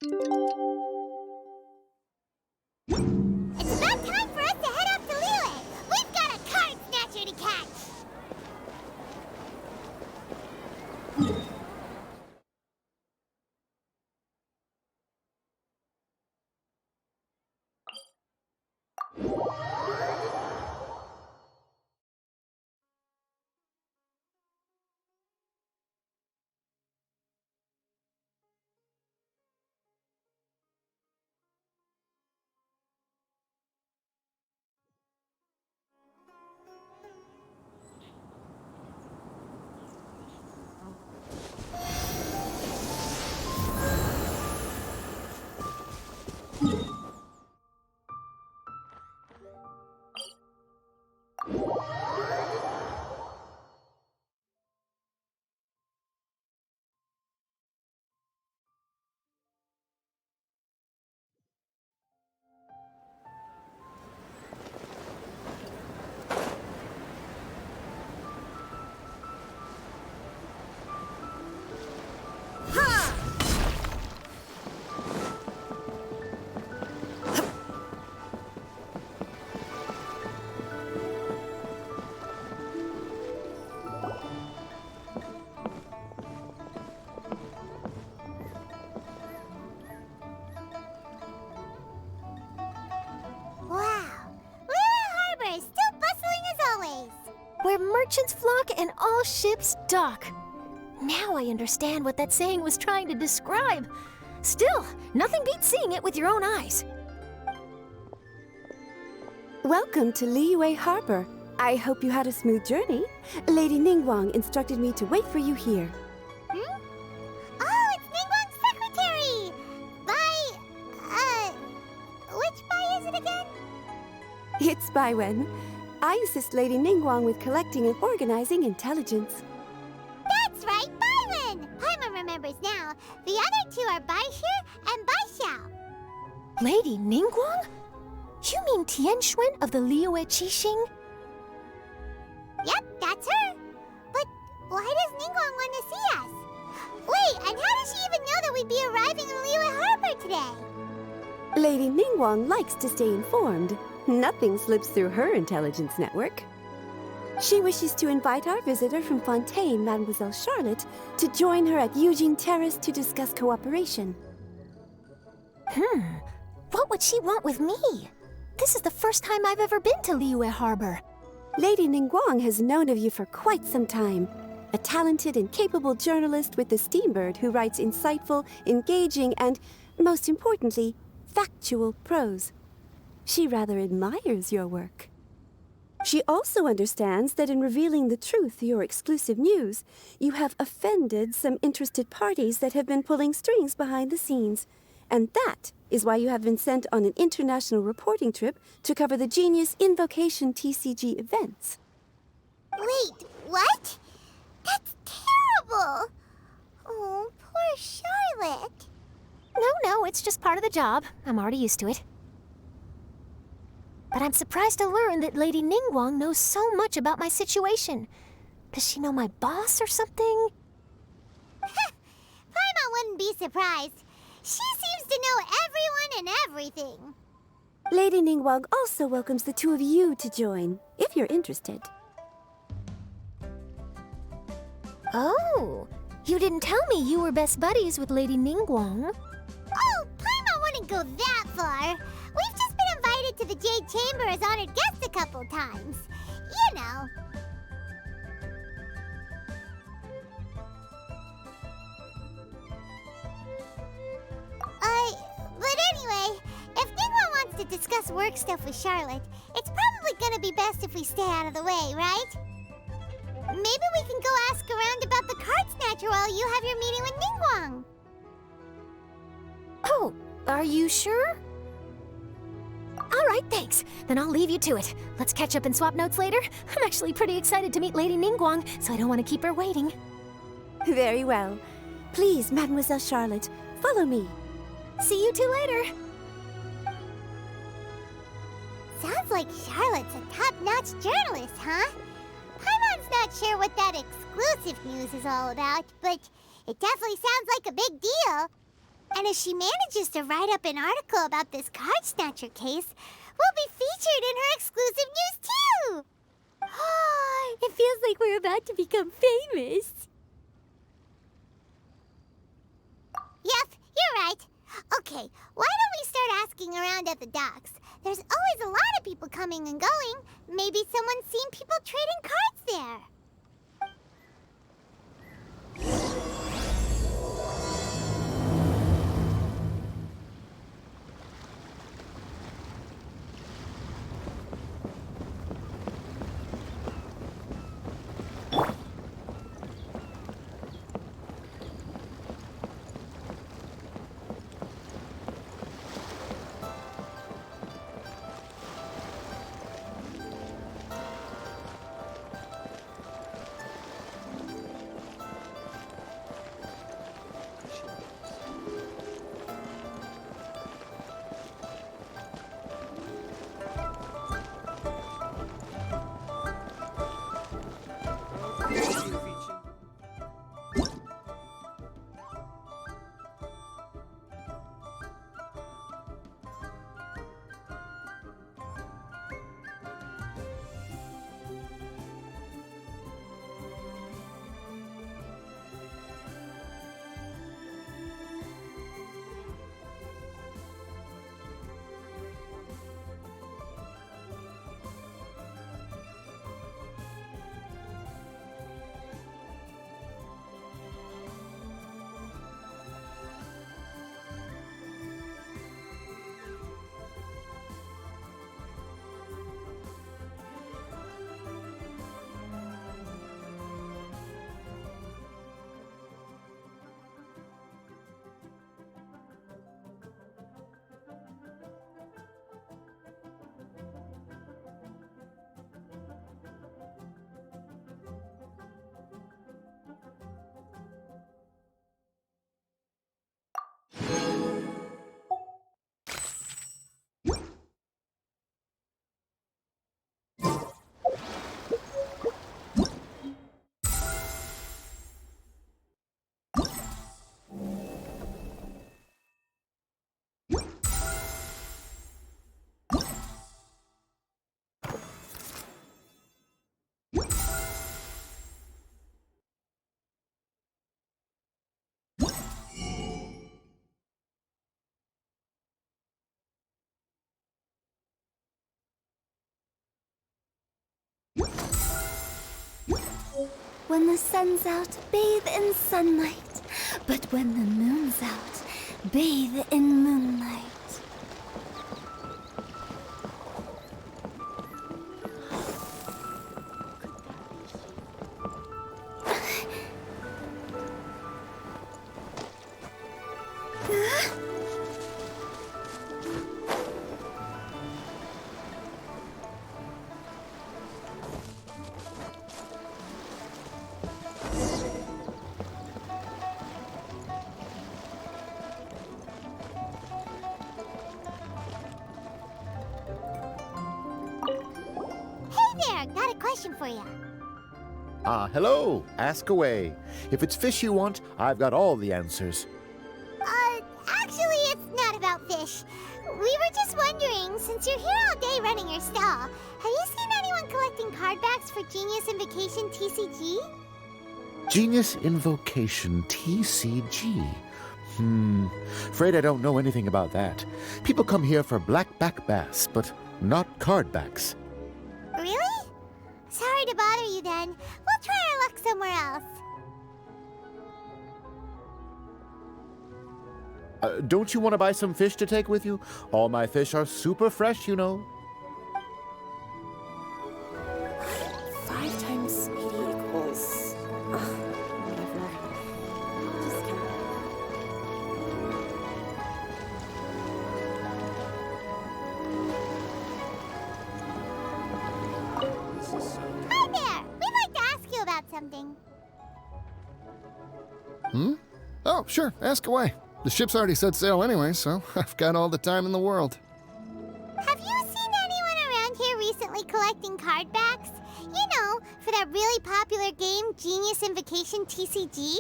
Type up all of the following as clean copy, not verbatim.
It's about time for us to head off to Liyue! We've got a card snatcher to catch! Where merchants flock and all ships dock. Now I understand what that saying was trying to describe. Still, nothing beats seeing it with your own eyes. Welcome to Liyue Harbor. I hope you had a smooth journey. Lady Ningguang instructed me to wait for you here. Hmm? Oh, it's Ningguang's secretary! Which Bai is it again? It's Baiwen. I assist Lady Ningguang with collecting and organizing intelligence. That's right, Baiwen! Paimon remembers now. The other two are Baixue and Baixao. Lady Ningguang? You mean Tianxuan of the Liyue Qixing? Yep, that's her. But why does Ningguang want to see us? Wait, and how does she even know that we'd be arriving in Liyue Harbor today? Lady Ningguang likes to stay informed. Nothing slips through her intelligence network. She wishes to invite our visitor from Fontaine, Mademoiselle Charlotte, to join her at Eugene Terrace to discuss cooperation. What would she want with me? This is the first time I've ever been to Liyue Harbor. Lady Ningguang has known of you for quite some time. A talented and capable journalist with the Steambird who writes insightful, engaging, and, most importantly, factual prose. She rather admires your work. She also understands that in revealing the truth, your exclusive news, you have offended some interested parties that have been pulling strings behind the scenes. And that is why you have been sent on an international reporting trip to cover the Genius Invocation TCG events. Wait, what? That's terrible! Oh, poor Charlotte. No, it's just part of the job. I'm already used to it. But I'm surprised to learn that Lady Ningguang knows so much about my situation. Does she know my boss or something? Paimon wouldn't be surprised. She seems to know everyone and everything. Lady Ningguang also welcomes the two of you to join, if you're interested. Oh, you didn't tell me you were best buddies with Lady Ningguang. Oh, Paimon wouldn't go that far. We've just been invited to the Jade Chamber as honored guests a couple times. You know. But anyway, if Ningguang wants to discuss work stuff with Charlotte, it's probably gonna be best if we stay out of the way, right? Maybe we can go ask around about the card snatcher while you have your meeting with Ningguang. Oh, are you sure? All right, thanks. Then I'll leave you to it. Let's catch up and swap notes later. I'm actually pretty excited to meet Lady Ningguang, so I don't want to keep her waiting. Very well. Please, Mademoiselle Charlotte, follow me. See you two later. Sounds like Charlotte's a top-notch journalist, huh? Paimon's not sure what that exclusive news is all about, but it definitely sounds like a big deal. And if she manages to write up an article about this card snatcher case, we'll be featured in her exclusive news too! It feels like we're about to become famous. Yep, you're right. Okay, why don't we start asking around at the docks? There's always a lot of people coming and going. Maybe someone's seen people trading cards there. When the sun's out, bathe in sunlight. But when the moon's out, bathe in moonlight. Got a question for you. Hello. Ask away. If it's fish you want, I've got all the answers. Actually, it's not about fish. We were just wondering, since you're here all day running your stall, have you seen anyone collecting card backs for Genius Invocation TCG? Genius Invocation TCG. Afraid I don't know anything about that. People come here for blackback bass, but not card backs. Really? Sorry to bother you then. We'll try our luck somewhere else. Don't you want to buy some fish to take with you? All my fish are super fresh, you know. 5 times speedy equals... whatever. Hi there! We'd like to ask you about something. Oh, sure, ask away. The ship's already set sail anyway, so I've got all the time in the world. Have you seen anyone around here recently collecting card backs? You know, for that really popular game, Genius Invocation TCG?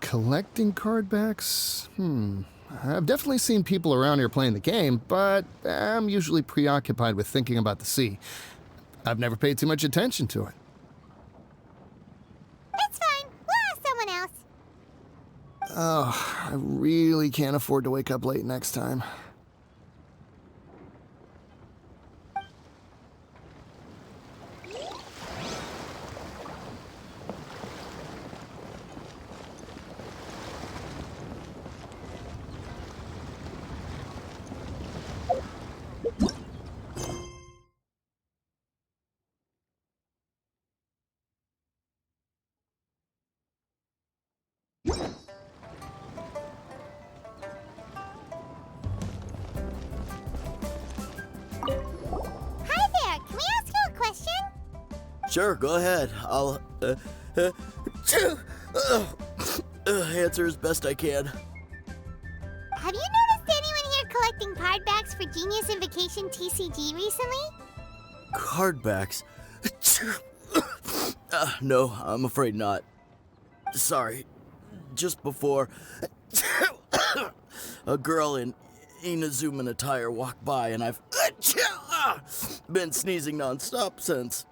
Collecting card backs? I've definitely seen people around here playing the game, but I'm usually preoccupied with thinking about the sea. I've never paid too much attention to it. It's fine. We'll ask someone else. Oh, I really can't afford to wake up late next time. Hi there. Can we ask you a question? Sure, go ahead. I'll answer as best I can. Have you noticed anyone here collecting card backs for Genius Invocation TCG recently? Cardbacks. No, I'm afraid not. Sorry. Just before, a girl in Inazuman attire walked by, and I've been sneezing nonstop since.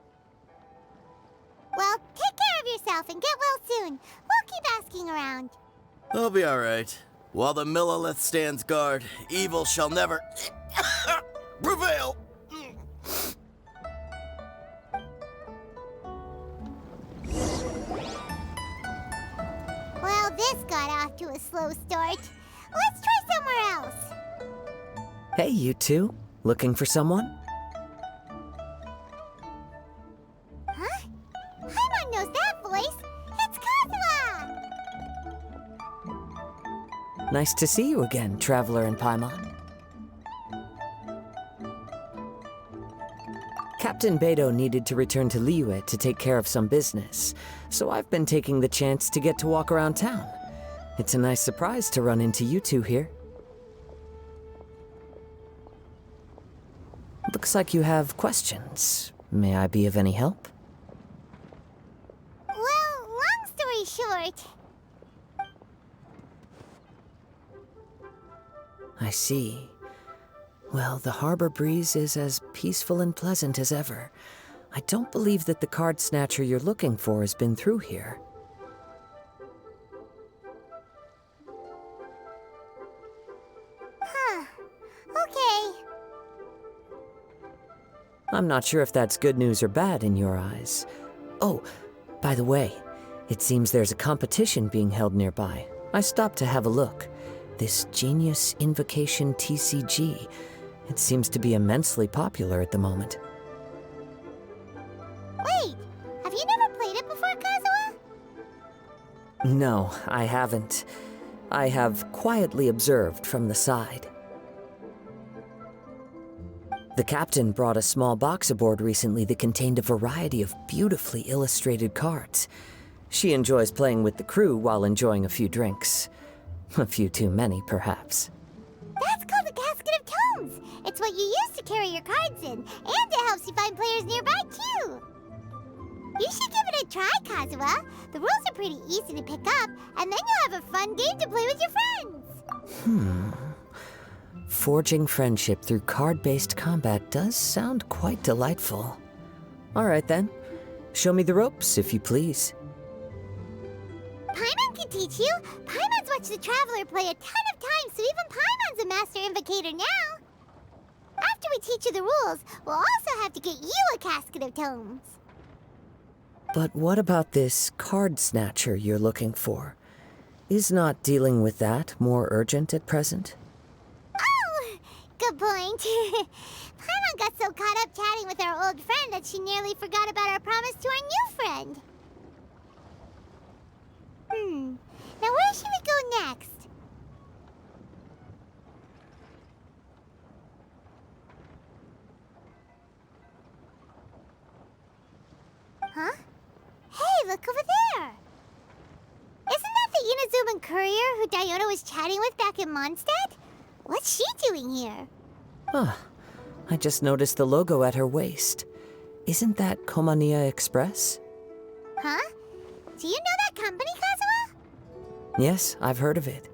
Well, take care of yourself and get well soon. We'll keep asking around. I'll be alright. While the Millilith stands guard, evil shall never prevail. Well, this got off to a slow start. Let's try somewhere else. Hey, you two. Looking for someone? Huh? Paimon knows that voice. It's Kazuha! Nice to see you again, Traveler and Paimon. Captain Beidou needed to return to Liyue to take care of some business, so I've been taking the chance to get to walk around town. It's a nice surprise to run into you two here. Looks like you have questions. May I be of any help? Well, long story short, I see. Well, the harbor breeze is as peaceful and pleasant as ever. I don't believe that the card snatcher you're looking for has been through here. huh. Okay. I'm not sure if that's good news or bad in your eyes. Oh, by the way, it seems there's a competition being held nearby. I stopped to have a look. This Genius Invocation TCG. It seems to be immensely popular at the moment. Wait, have you never played it before, Kazuha? No, I haven't. I have quietly observed from the side. The captain brought a small box aboard recently that contained a variety of beautifully illustrated cards. She enjoys playing with the crew while enjoying a few drinks. A few too many, perhaps. That's called a casket of tomes. It's what you use to carry your cards in, and it helps you find players nearby, too. You should give it a try, Kazuha. The rules are pretty easy to pick up, and then you'll have a fun game to play with your friends. Forging friendship through card-based combat does sound quite delightful. All right, then. Show me the ropes, if you please. Paimon can teach you. Paimon's watched the Traveler play a ton of times, so even Paimon's a master invocator now. After we teach you the rules, we'll also have to get you a casket of tomes. But what about this card snatcher you're looking for? Is not dealing with that more urgent at present? Oh, good point. Paimon got so caught up chatting with our old friend that she nearly forgot about our promise to our new friend. Now where should we go next? Huh? Hey, look over there! Isn't that the Inazuman courier who Diona was chatting with back in Mondstadt? What's she doing here? Ah, I just noticed the logo at her waist. Isn't that Komania Express? Huh? Do you know that company, Kazuha? Yes, I've heard of it.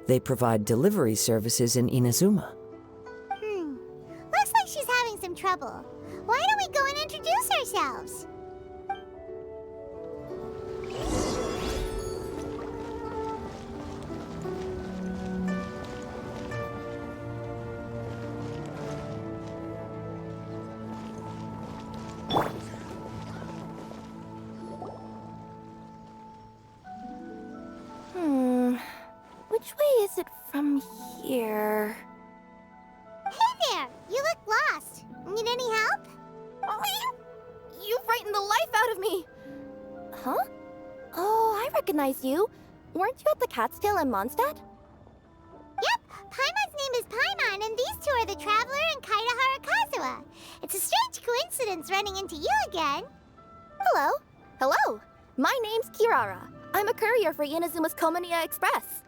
They provide delivery services in Inazuma. Looks like she's having some trouble. Why don't we go and introduce ourselves? Which way is it from here? Hey there! You look lost. Need any help? You frightened the life out of me! Huh? Oh, I recognize you. Weren't you at the Cat's-Tail in Mondstadt? Yep, Paimon's name is Paimon, and these two are the Traveler and Kaitahara Kazuha. It's a strange coincidence running into you again. Hello. Hello. My name's Kirara. I'm a courier for Inazuma's Komania Express.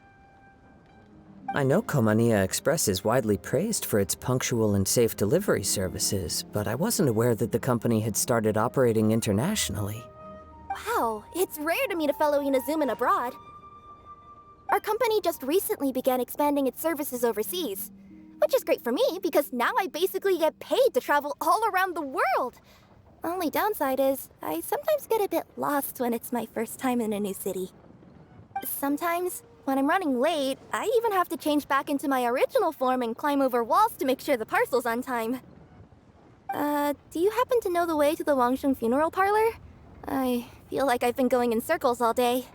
I know Komania Express is widely praised for its punctual and safe delivery services, but I wasn't aware that the company had started operating internationally. Wow, it's rare to meet a fellow Inazuman abroad. Our company just recently began expanding its services overseas, which is great for me because now I basically get paid to travel all around the world. Only downside is, I sometimes get a bit lost when it's my first time in a new city. Sometimes, when I'm running late, I even have to change back into my original form and climb over walls to make sure the parcel's on time. Do you happen to know the way to the Wangsheng funeral parlor? I feel like I've been going in circles all day.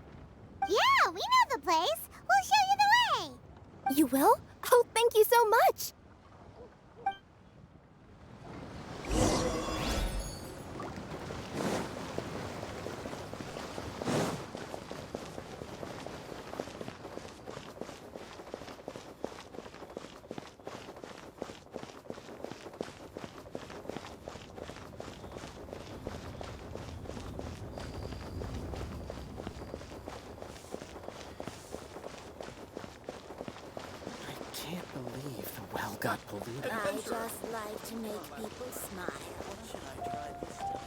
Yeah, we know the place. We'll show you the way. You will? Oh, thank you so much! I can't believe the well got polluted. I just like to make people smile. Should I try this time?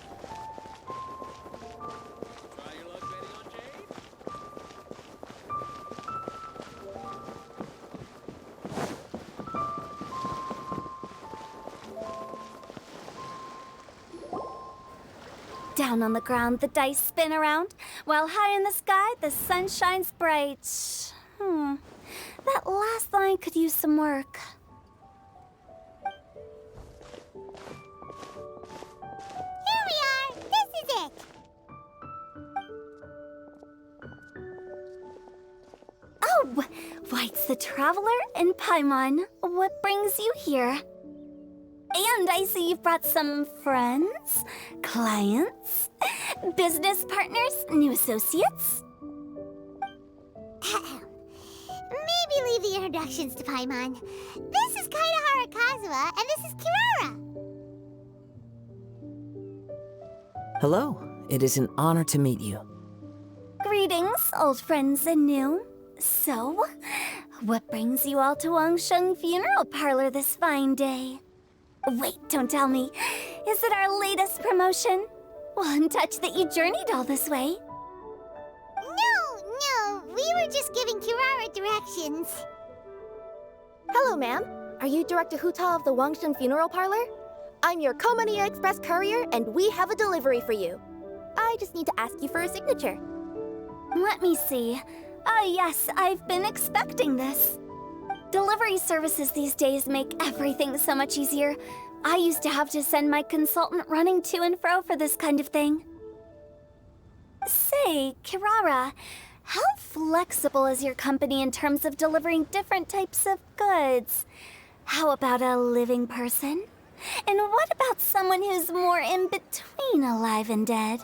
Try your luck betting on Jade? Down on the ground, the dice spin around, while high in the sky, the sun shines bright. That last line could use some work. Here we are. This is it. Oh, why, it's the Traveler and Paimon. What brings you here? And I see you've brought some friends, clients, business partners, new associates. Maybe leave the introductions to Paimon. This is Kaitahara Kazuha, and this is Kirara. Hello, it is an honor to meet you. Greetings, old friends and new. So, what brings you all to Wangsheng Funeral Parlor this fine day? Wait, don't tell me. Is it our latest promotion? One touch that you journeyed all this way? No, we were just giving Kirara directions. Hello, ma'am. Are you Director Huta of the Wangsheng Funeral Parlor? I'm your Komania Express courier, and we have a delivery for you. I just need to ask you for a signature. Let me see. Yes, I've been expecting this. Delivery services these days make everything so much easier. I used to have to send my consultant running to and fro for this kind of thing. Say, Kirara, How flexible is your company in terms of delivering different types of goods? How about a living person? And what about someone who's more in between alive and dead?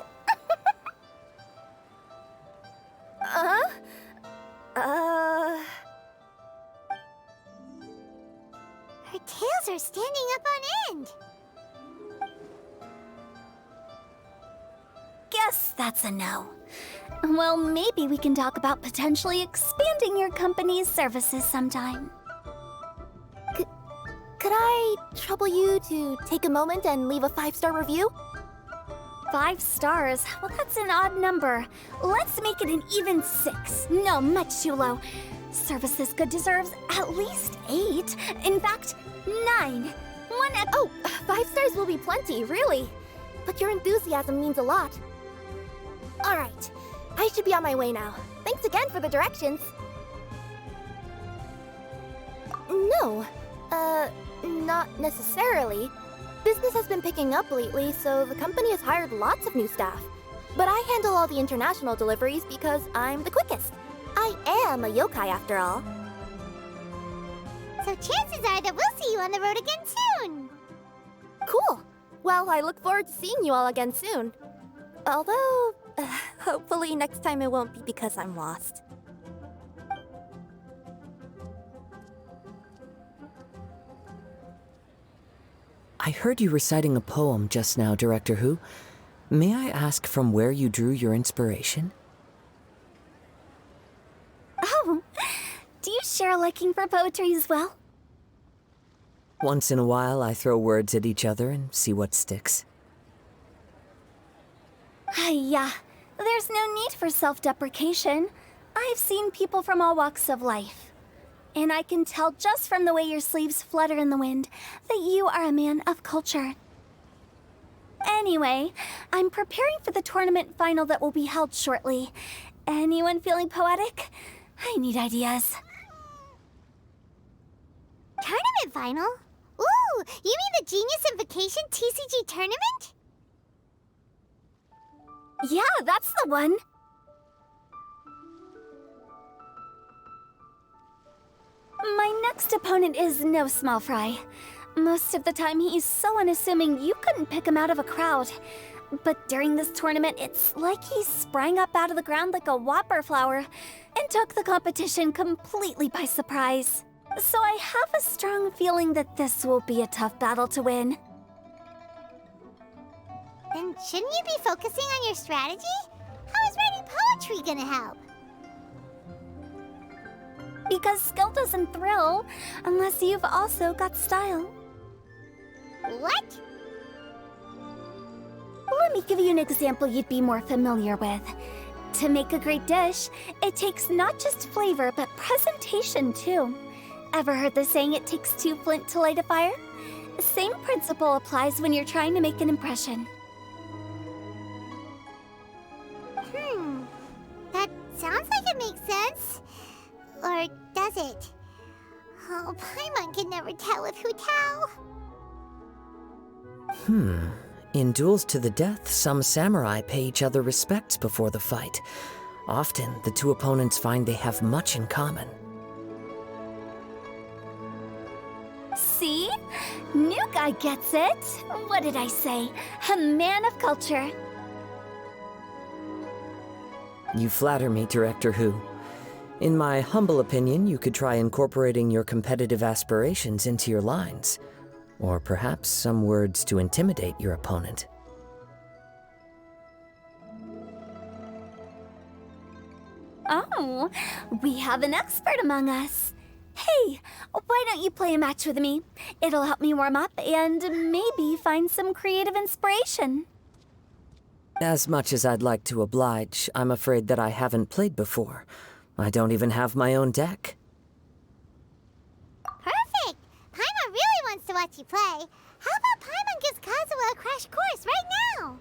Her tails are standing up on end. Guess that's a no. Well, maybe we can talk about potentially expanding your company's services sometime. Could I trouble you to take a moment and leave a 5-star review? 5 stars? Well, that's an odd number. Let's make it an even 6. No, much too low. Service this good deserves at least 8. In fact, 9. Oh, 5 stars will be plenty, really. But your enthusiasm means a lot. All right, I should be on my way now. Thanks again for the directions. No, not necessarily. Business has been picking up lately, so the company has hired lots of new staff. But I handle all the international deliveries because I'm the quickest. I am a yokai after all. So chances are that we'll see you on the road again soon. Cool. Well, I look forward to seeing you all again soon. Although, hopefully next time it won't be because I'm lost. I heard you reciting a poem just now, Director Who. May I ask from where you drew your inspiration? Oh, do you share a liking for poetry as well? Once in a while, I throw words at each other and see what sticks. Yeah, there's no need for self-deprecation. I've seen people from all walks of life. And I can tell just from the way your sleeves flutter in the wind that you are a man of culture. Anyway, I'm preparing for the tournament final that will be held shortly. Anyone feeling poetic? I need ideas. Tournament final? Ooh, you mean the Genius Invocation TCG tournament? Yeah, that's the one. My next opponent is no small fry. Most of the time, he's so unassuming you couldn't pick him out of a crowd. But during this tournament, it's like he sprang up out of the ground like a whopper flower and took the competition completely by surprise. So I have a strong feeling that this will be a tough battle to win. Then shouldn't you be focusing on your strategy? How is writing poetry gonna help? Because skill doesn't thrill unless you've also got style. What? Let me give you an example you'd be more familiar with. To make a great dish, it takes not just flavor, but presentation too. Ever heard the saying, it takes 2 flint to light a fire? The same principle applies when you're trying to make an impression. That sounds like it makes sense. Or does it? Oh, Paimon can never tell with Hu Tao. In duels to the death, some samurai pay each other respects before the fight. Often, the two opponents find they have much in common. See? New guy gets it. What did I say? A man of culture. You flatter me, Director Who. In my humble opinion, you could try incorporating your competitive aspirations into your lines. Or perhaps some words to intimidate your opponent. Oh, we have an expert among us. Hey, why don't you play a match with me? It'll help me warm up and maybe find some creative inspiration. As much as I'd like to oblige, I'm afraid that I haven't played before. I don't even have my own deck. Perfect! Paimon really wants to watch you play. How about Paimon gives Kazuha a crash course right now?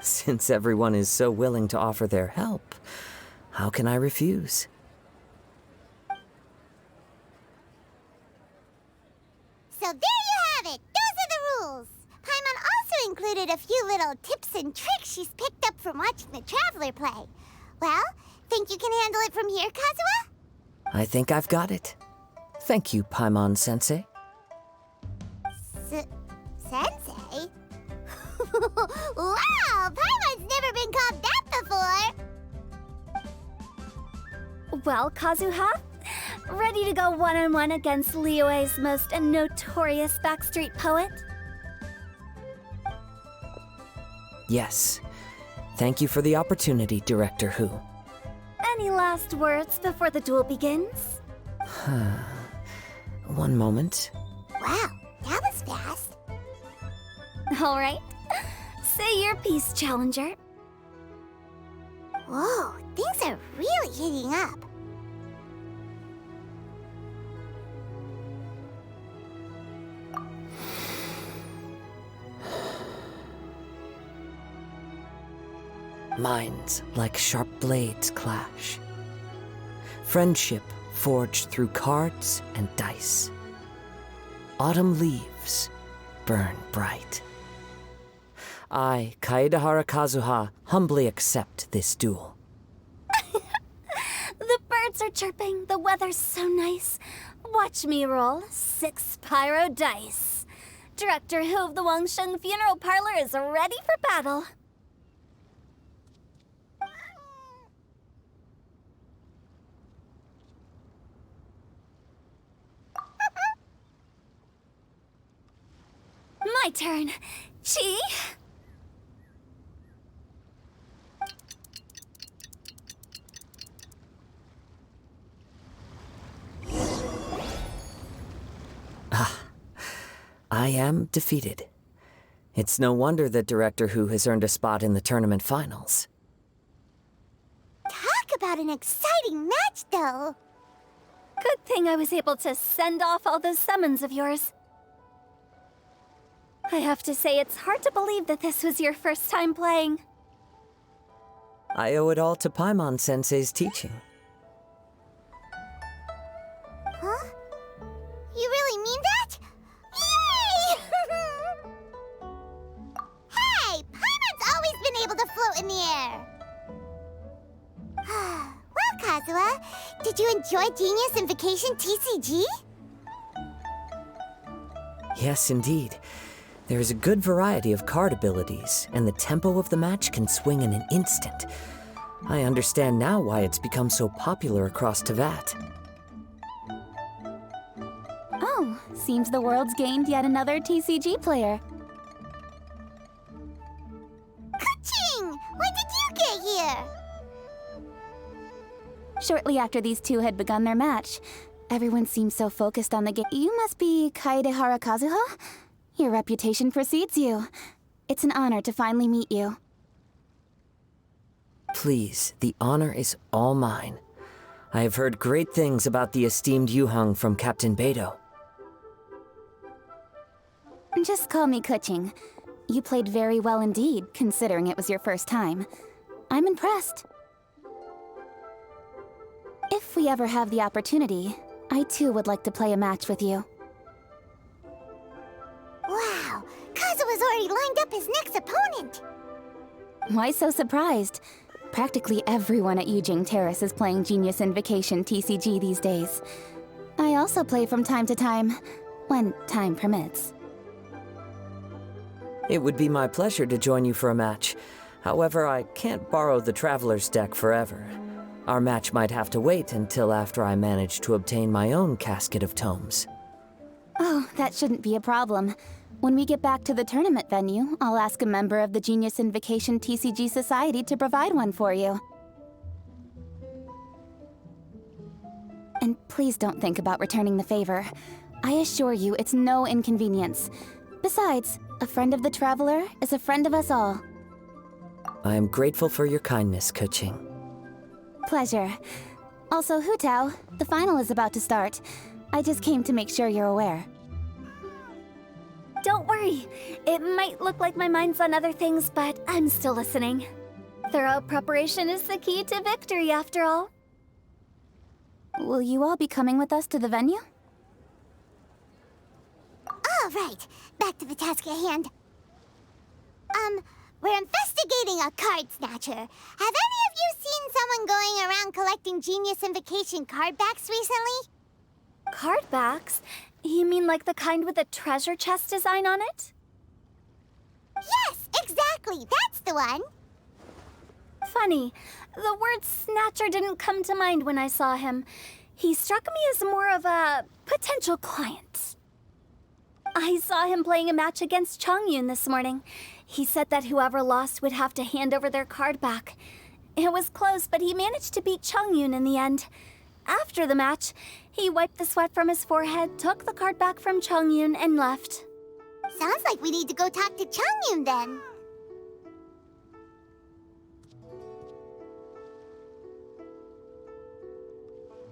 Since everyone is so willing to offer their help, how can I refuse? So there you have it! Those are the rules! Paimon also included included a few little tips and tricks she's picked up from watching the Traveler play. Well, think you can handle it from here, Kazuha? I think I've got it. Thank you, Paimon-sensei. Sensei? Wow! Paimon's never been called that before! Well, Kazuha, ready to go one-on-one against Liyue's most notorious backstreet poet? Yes. Thank you for the opportunity, Director Hu. Any last words before the duel begins? One moment. Wow, that was fast. All right. Say your piece, Challenger. Whoa, things are really heating up. Minds like sharp blades clash. Friendship forged through cards and dice. Autumn leaves burn bright. I, Kaedehara Kazuha, humbly accept this duel. The birds are chirping, the weather's so nice. Watch me roll 6 pyro dice. Director Hu of the Wangsheng Funeral Parlor is ready for battle. My turn. Chi? I am defeated. It's no wonder that Director Hu has earned a spot in the tournament finals. Talk about an exciting match, though. Good thing I was able to send off all those summons of yours. I have to say, it's hard to believe that this was your first time playing. I owe it all to Paimon-sensei's teaching. Huh? You really mean that? Yay! Hey! Paimon's always been able to float in the air! Well, Kazuha, did you enjoy Genius Invocation TCG? Yes, indeed. There is a good variety of card abilities, and the tempo of the match can swing in an instant. I understand now why it's become so popular across Teyvat. Oh, seems the world's gained yet another TCG player. Ka-ching! When did you get here? Shortly after these two had begun their match, everyone seemed so focused on the game. You must be Kaedehara Kazuha? Your reputation precedes you. It's an honor to finally meet you. Please, the honor is all mine. I have heard great things about the esteemed Yuheng from Captain Beidou. Just call me Kuching. You played very well indeed, considering it was your first time. I'm impressed. If we ever have the opportunity, I too would like to play a match with you. Wow, Kazuha's already lined up his next opponent. Why so surprised? Practically everyone at Yujing Terrace is playing Genius Invocation TCG these days. I also play from time to time, when time permits. It would be my pleasure to join you for a match. However, I can't borrow the Traveler's deck forever. Our match might have to wait until after I manage to obtain my own casket of tomes. Oh, that shouldn't be a problem. When we get back to the tournament venue, I'll ask a member of the Genius Invocation TCG Society to provide one for you. And please don't think about returning the favor. I assure you it's no inconvenience. Besides, a friend of the Traveler is a friend of us all. I am grateful for your kindness, Kuching. Pleasure. Also, Hu Tao, the final is about to start. I just came to make sure you're aware. Don't worry. It might look like my mind's on other things, but I'm still listening. Thorough preparation is the key to victory, after all. Will you all be coming with us to the venue? All right, back to the task at hand. We're investigating a card snatcher. Have any of you seen someone going around collecting Genius Invocation card backs recently? Card backs? You mean like the kind with a treasure chest design on it? Yes, exactly. That's the one. Funny, the word snatcher didn't come to mind when I saw him. He struck me as more of a potential client. I saw him playing a match against Chongyun this morning. He said that whoever lost would have to hand over their card back. It was close, but he managed to beat Chongyun in the end. After the match, he wiped the sweat from his forehead, took the card back from Chongyun, and left. Sounds like we need to go talk to Chongyun then.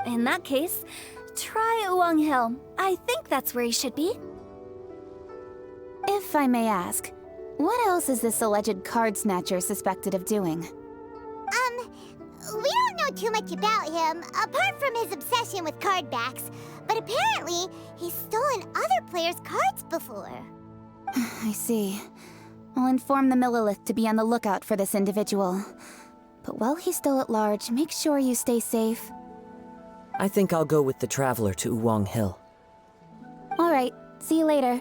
In that case, try Uwang Hill. I think that's where he should be. If I may ask, what else is this alleged card snatcher suspected of doing? We don't know too much about him, apart from his obsession with card backs. But apparently, he's stolen other players' cards before. I see. I'll inform the Millilith to be on the lookout for this individual. But while he's still at large, make sure you stay safe. I think I'll go with the Traveler to Uwang Hill. All right, see you later.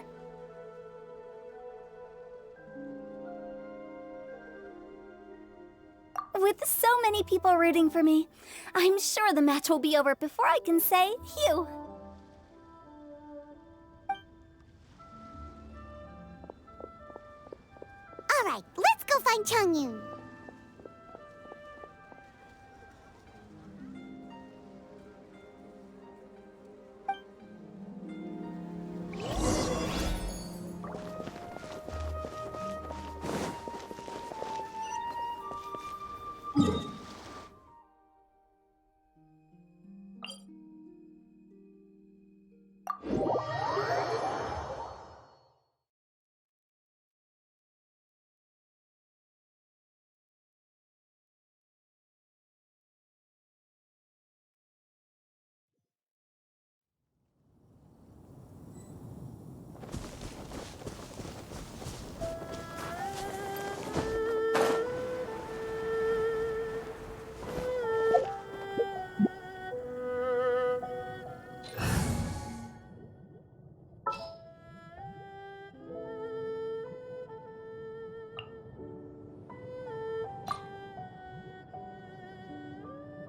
With so many people rooting for me, I'm sure the match will be over before I can say phew. All right, let's go find Chongyun.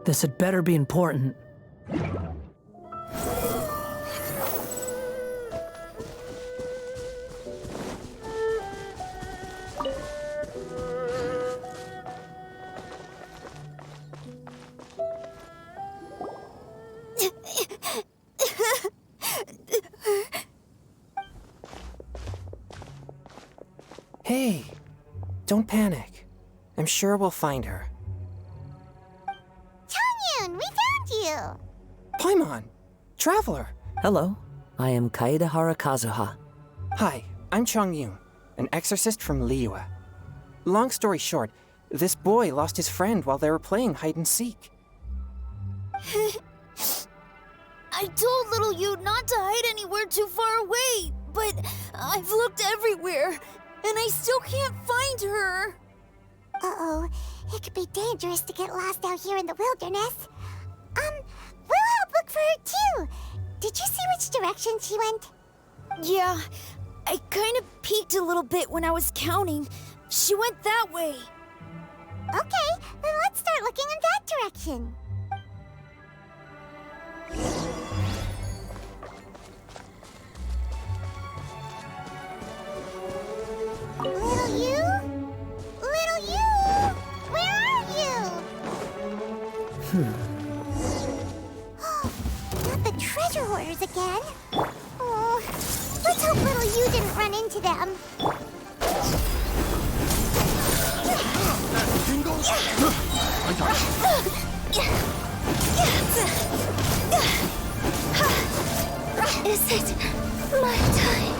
This had better be important. Hey, don't panic. I'm sure we'll find her. Chongyun, we found you! Paimon! Traveler! Hello, I am Kaedehara Kazuha. Hi, I'm Chongyun, an exorcist from Liyue. Long story short, this boy lost his friend while they were playing hide and seek. I told little you not to hide anywhere too far away, but I've looked everywhere, and I still can't find her. Uh-oh, it could be dangerous to get lost out here in the wilderness. We'll help look for her too. Did you see which direction she went? Yeah, I kind of peeked a little bit when I was counting. She went that way. Okay, then let's start looking in that direction. Little you? Little you? Where are you? Not the treasure hoarders again. Oh, let's hope little you didn't run into them. Is it my time?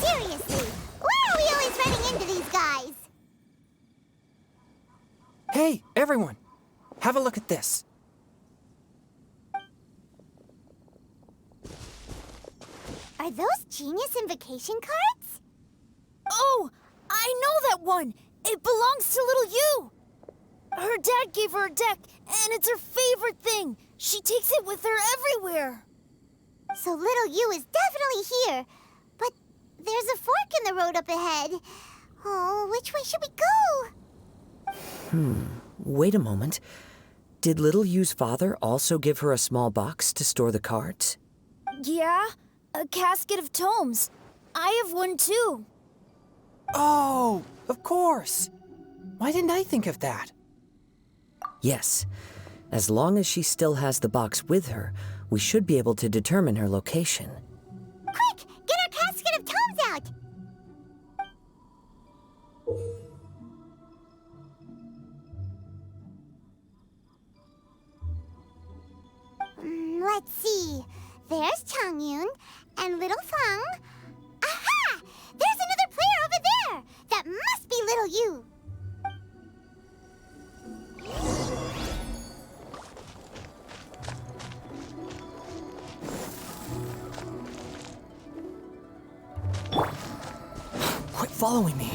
Seriously, why are we always running into these guys? Everyone, have a look at this. Are those genius invocation cards? Oh, I know that one! It belongs to little you! Her dad gave her a deck, and it's her favorite thing. She takes it with her everywhere. So little you is definitely here. But there's a fork in the road up ahead. Oh, which way should we go? Wait a moment. Did Little Yu's father also give her a small box to store the cards? Yeah, a casket of tomes. I have one too. Oh, of course. Why didn't I think of that? Yes. As long as she still has the box with her, we should be able to determine her location. Quick, get our casket of tomes out! Let's see. There's Changyun and Little Fang. Aha! There's another player over there! That must be Little You. Quit following me.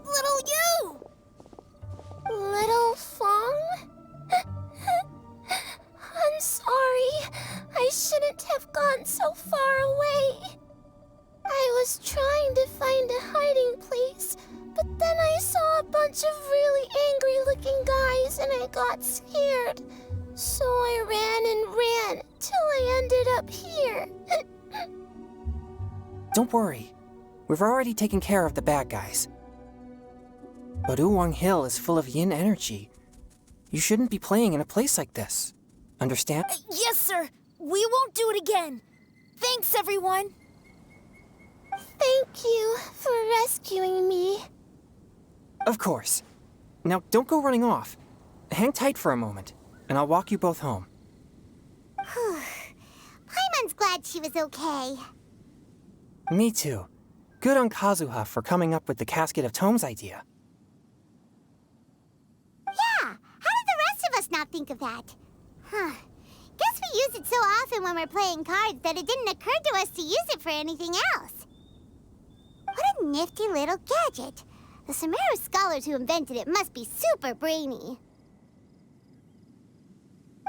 Little you! Little Fang? I'm sorry. I shouldn't have gone so far away. I was trying to find a hiding place, but then I saw a bunch of really angry-looking guys and I got scared. So I ran and ran till I ended up here. Don't worry. We've already taken care of the bad guys. But Uwang Hill is full of yin energy. You shouldn't be playing in a place like this. Understand? Yes, sir. We won't do it again. Thanks, everyone. Thank you for rescuing me. Of course. Now, don't go running off. Hang tight for a moment, and I'll walk you both home. Paimon's glad she was okay. Me too. Good on Kazuha for coming up with the Casket of Tomes idea. Yeah, how did the rest of us not think of that? Guess we use it so often when we're playing cards that it didn't occur to us to use it for anything else. What a nifty little gadget. The Sumeru scholars who invented it must be super brainy.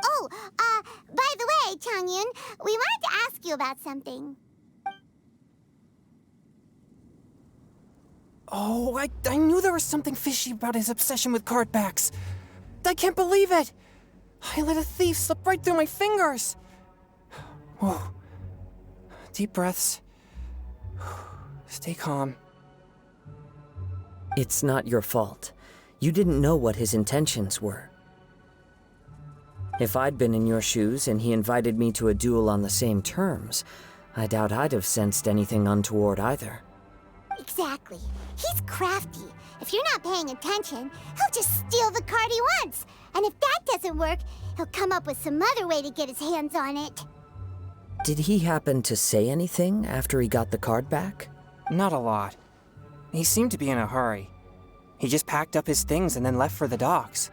Oh, by the way, Changyun, we wanted to ask you about something. Oh, I knew there was something fishy about his obsession with card backs. I can't believe it! I let a thief slip right through my fingers! Whoa. Deep breaths. Stay calm. It's not your fault. You didn't know what his intentions were. If I'd been in your shoes and he invited me to a duel on the same terms, I doubt I'd have sensed anything untoward either. Exactly. He's crafty. If you're not paying attention, he'll just steal the card he wants. And if that doesn't work, he'll come up with some other way to get his hands on it. Did he happen to say anything after he got the card back? Not a lot. He seemed to be in a hurry. He just packed up his things and then left for the docks.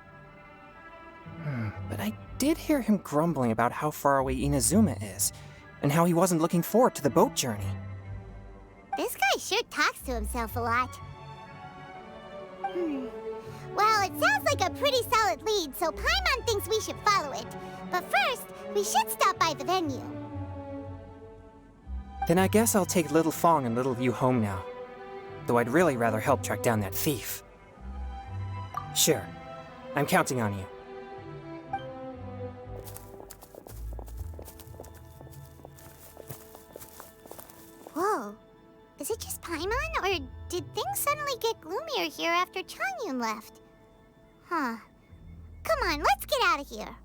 But I did hear him grumbling about how far away Inazuma is, and how he wasn't looking forward to the boat journey. This guy sure talks to himself a lot. Well, it sounds like a pretty solid lead, so Paimon thinks we should follow it. But first, we should stop by the venue. Then I guess I'll take Little Fang and Little Yu home now. Though I'd really rather help track down that thief. Sure. I'm counting on you. Whoa. Is it just Paimon, or did things suddenly get gloomier here after Changyun left? Huh. Come on, let's get out of here.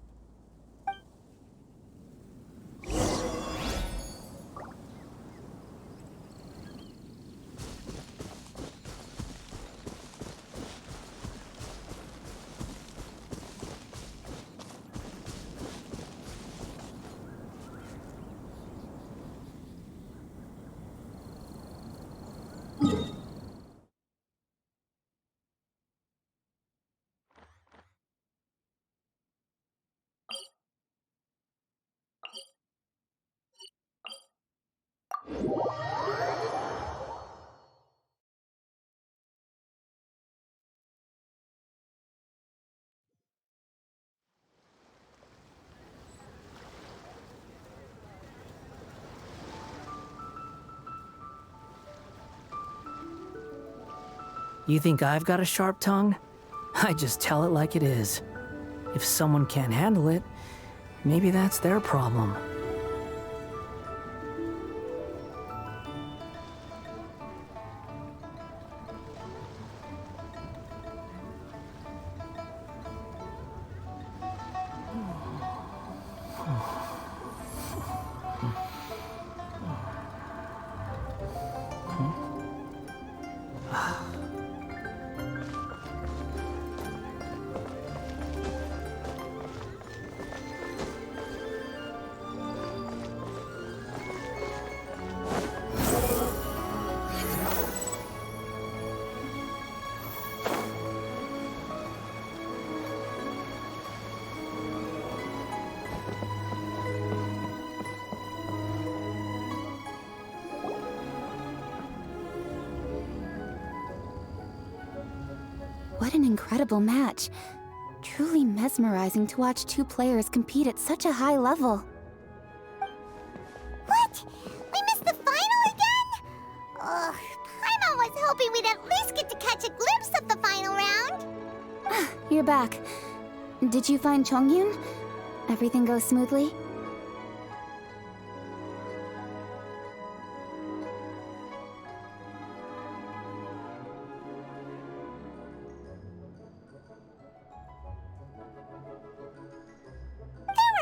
You think I've got a sharp tongue? I just tell it like it is. If someone can't handle it, maybe that's their problem. What an incredible match. Truly mesmerizing to watch two players compete at such a high level. What? We missed the final again? Ugh, Paimon was hoping we'd at least get to catch a glimpse of the final round. You're back. Did you find Chongyun? Everything goes smoothly?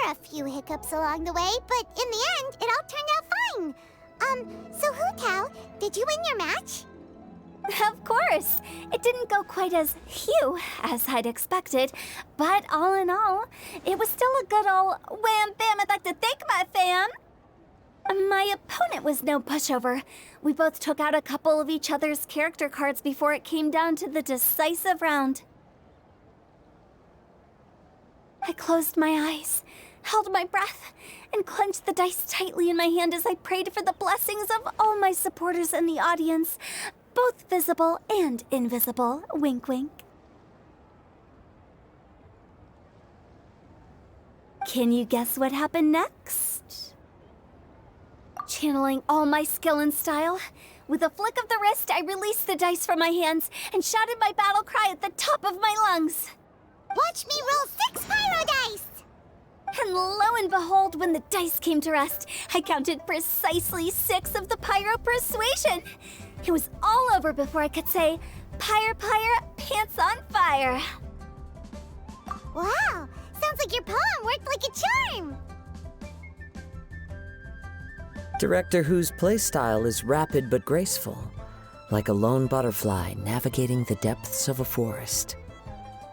A few hiccups along the way, but in the end, it all turned out fine. So Hu Tao, did you win your match? Of course! It didn't go quite as phew as I'd expected, but all in all, it was still a good ol' wham bam, I'd like to thank my fam! My opponent was no pushover. We both took out a couple of each other's character cards before it came down to the decisive round. I closed my eyes, held my breath, and clenched the dice tightly in my hand as I prayed for the blessings of all my supporters in the audience, both visible and invisible. Wink, wink. Can you guess what happened next? Channeling all my skill and style, with a flick of the wrist, I released the dice from my hands and shouted my battle cry at the top of my lungs. Watch me roll 6 pyro dice! And lo and behold, when the dice came to rest, I counted precisely 6 of the pyro persuasion. It was all over before I could say, pyre, pants on fire. Wow, sounds like your poem worked like a charm. Director Who's playstyle is rapid but graceful, like a lone butterfly navigating the depths of a forest.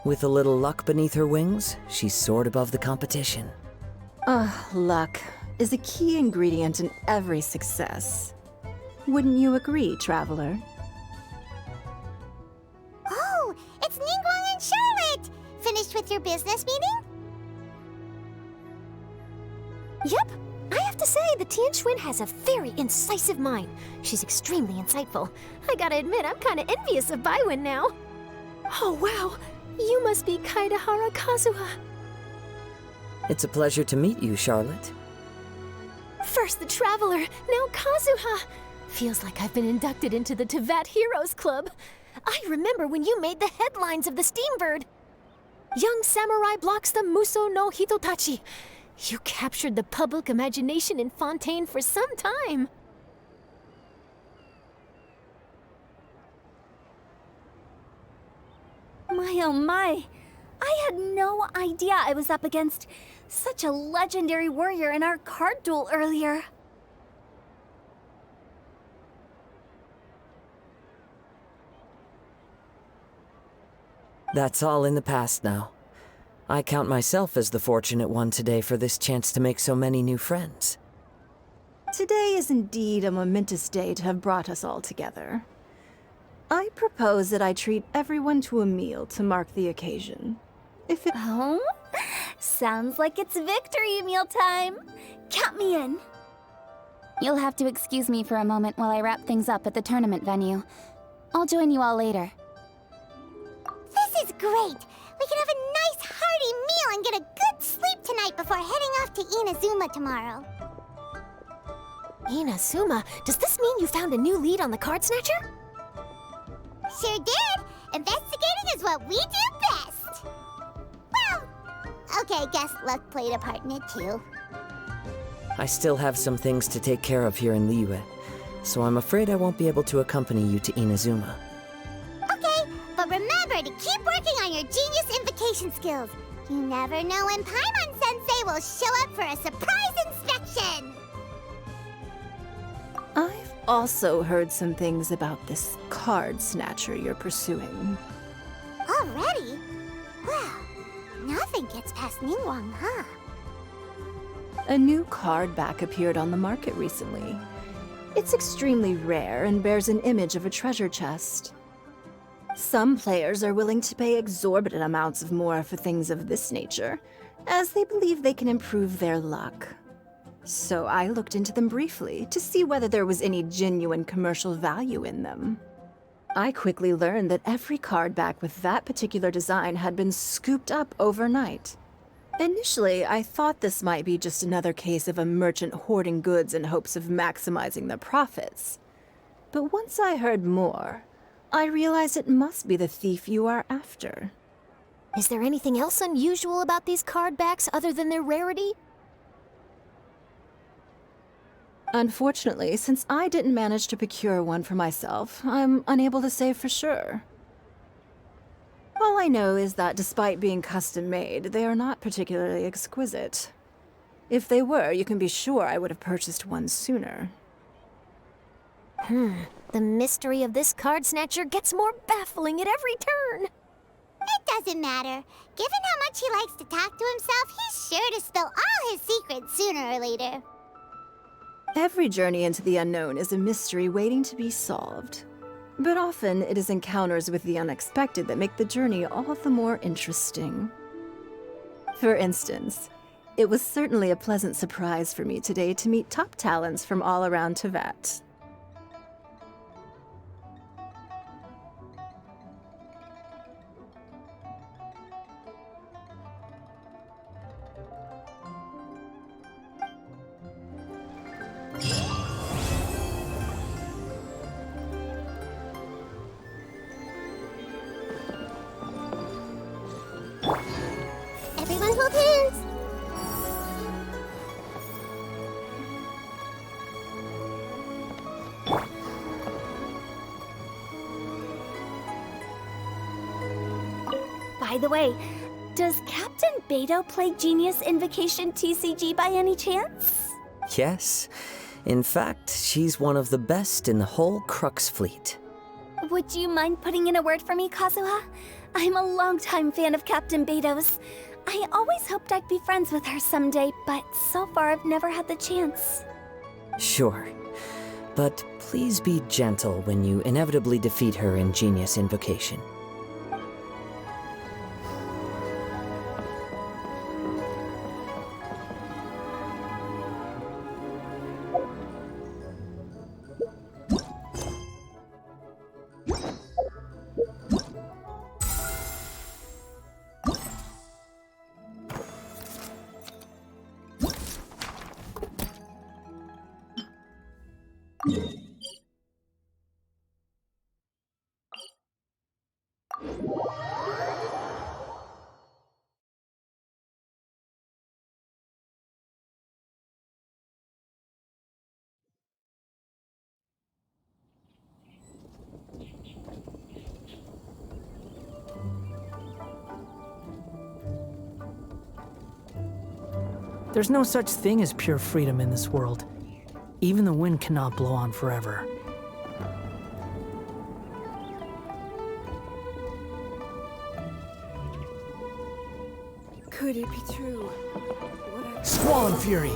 With a little luck beneath her wings, she soared above the competition. Luck is a key ingredient in every success. Wouldn't you agree, Traveler? Oh, it's Ningguang and Charlotte! Finished with your business meeting? Yep. I have to say, the Tianxuan has a very incisive mind. She's extremely insightful. I gotta admit, I'm kinda envious of Baiwen now. Oh, wow. You must be Kaidahara Kazuha. It's a pleasure to meet you, Charlotte. First the Traveler, now Kazuha. Feels like I've been inducted into the Tevat Heroes Club. I remember when you made the headlines of the Steambird. Young samurai blocks the Muso no Hitotachi. You captured the public imagination in Fontaine for some time. My oh my, I had no idea I was up against such a legendary warrior in our card duel earlier. That's all in the past now. I count myself as the fortunate one today for this chance to make so many new friends. Today is indeed a momentous day to have brought us all together. I propose that I treat everyone to a meal to mark the occasion. If it— Oh? Sounds like it's victory meal time. Count me in. You'll have to excuse me for a moment while I wrap things up at the tournament venue. I'll join you all later. This is great! We can have a nice hearty meal and get a good sleep tonight before heading off to Inazuma tomorrow. Inazuma? Does this mean you found a new lead on the Card Snatcher? Sure did. Investigating is what we do best. Well, okay, guess luck played a part in it too. I still have some things to take care of here in Liyue, so I'm afraid I won't be able to accompany you to Inazuma. Okay, but remember to keep working on your genius invocation skills. You never know when Paimon-sensei will show up for a surprise inspection. I've also heard some things about this card snatcher you're pursuing. Already? Well, nothing gets past Ningguang, huh? A new card back appeared on the market recently. It's extremely rare and bears an image of a treasure chest. Some players are willing to pay exorbitant amounts of more for things of this nature, as they believe they can improve their luck. So I looked into them briefly to see whether there was any genuine commercial value in them. I quickly learned that every card back with that particular design had been scooped up overnight. Initially, I thought this might be just another case of a merchant hoarding goods in hopes of maximizing their profits. But once I heard more, I realized it must be the thief you are after. Is there anything else unusual about these card backs other than their rarity? Unfortunately, since I didn't manage to procure one for myself, I'm unable to say for sure. All I know is that despite being custom-made, they are not particularly exquisite. If they were, you can be sure I would have purchased one sooner. The mystery of this card snatcher gets more baffling at every turn. It doesn't matter. Given how much he likes to talk to himself, he's sure to spill all his secrets sooner or later. Every journey into the unknown is a mystery waiting to be solved. But often, it is encounters with the unexpected that make the journey all the more interesting. For instance, it was certainly a pleasant surprise for me today to meet top talents from all around Teyvat. Everyone hold hands. By the way, does Captain Beto play Genius Invocation TCG by any chance? Yes. In fact, she's one of the best in the whole Crux fleet. Would you mind putting in a word for me, Kazuha? I'm a longtime fan of Captain Beto's. I always hoped I'd be friends with her someday, but so far I've never had the chance. Sure. But please be gentle when you inevitably defeat her in Genius Invocation. There's no such thing as pure freedom in this world. Even the wind cannot blow on forever. Could it be true? Squall and fury!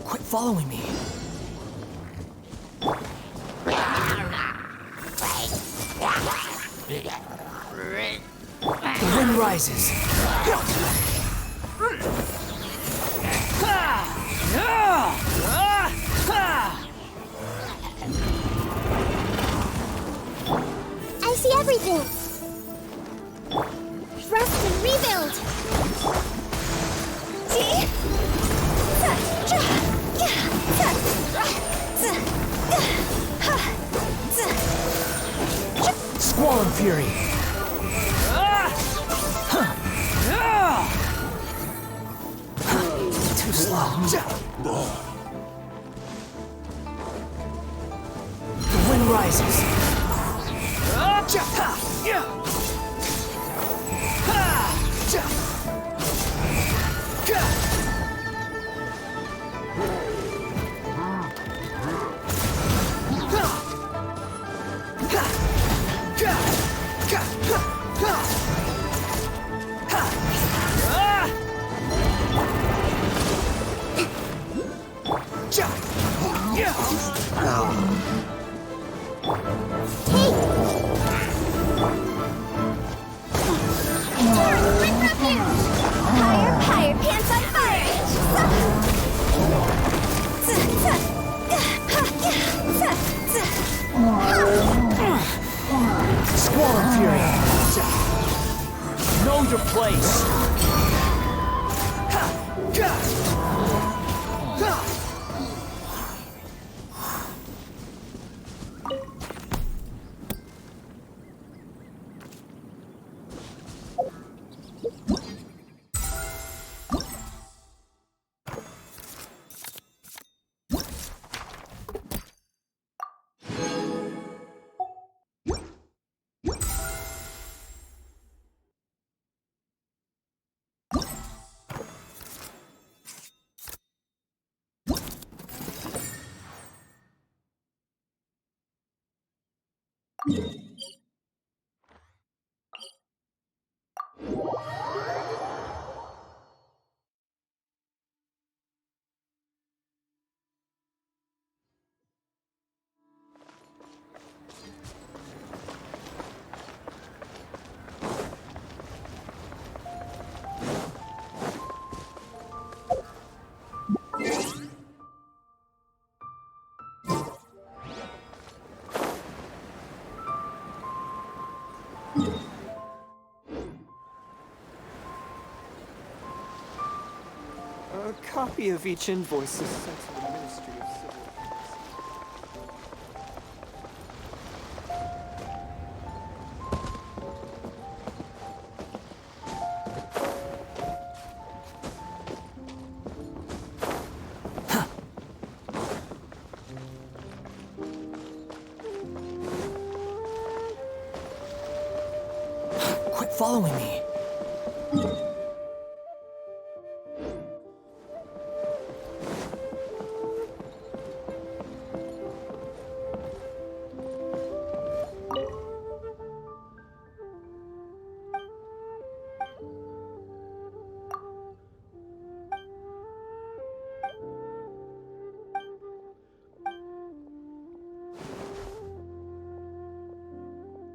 Quit following me. The wind rises. I see everything. Rest and rebuild. Squall and Fury. Too slow. The wind rises. Higher pants on Squall and Fury. Know your place. A copy of each invoice is sent to the Ministry of Civil Affairs. Quit following me.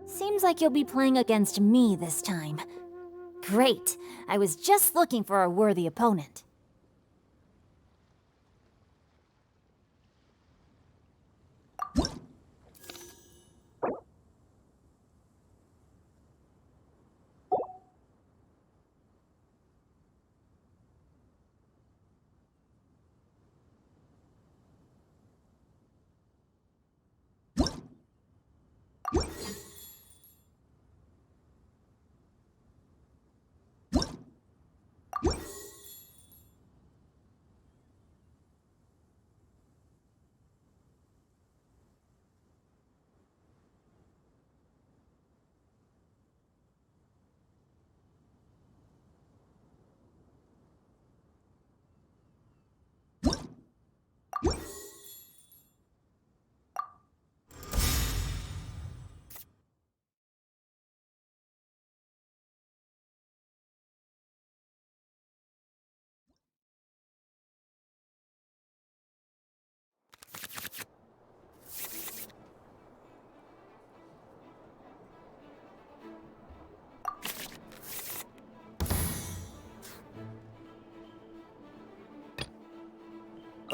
Seems like you'll be playing against me this time. Great. I was just looking for a worthy opponent.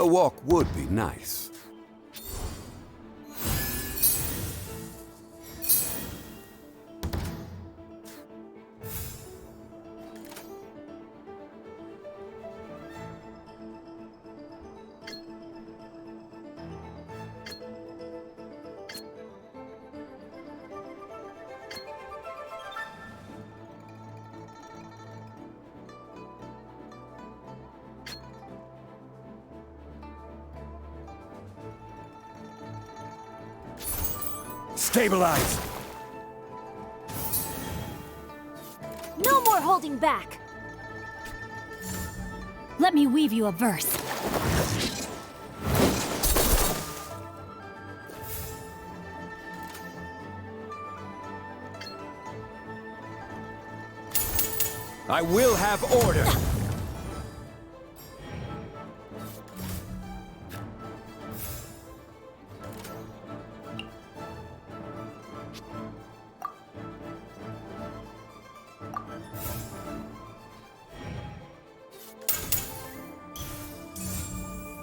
A walk would be nice. Stabilize! No more holding back! Let me weave you a verse. I will have order!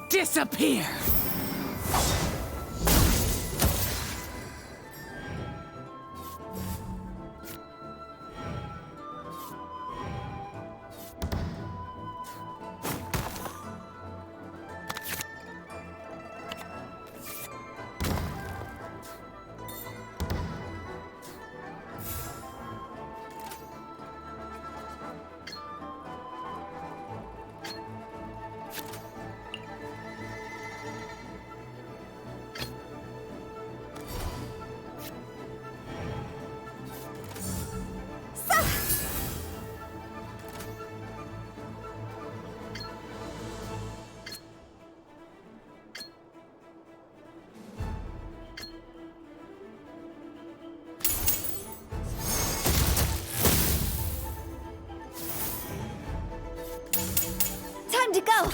Disappear! Time to go!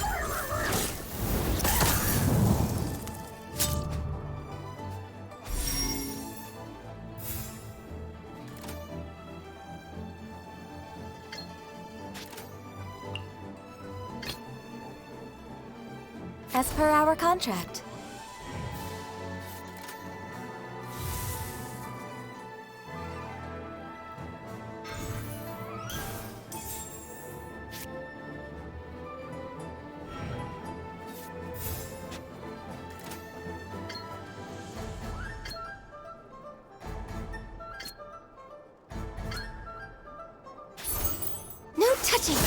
As per our contract. No touching!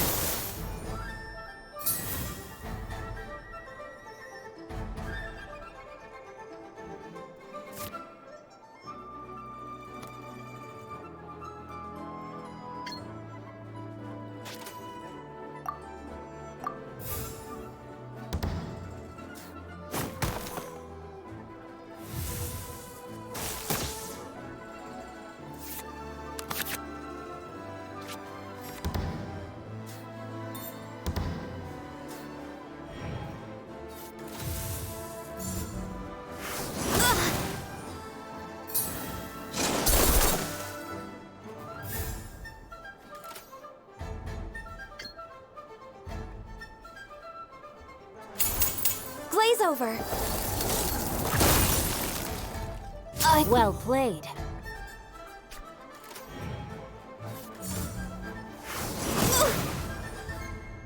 Glaze over. Well played.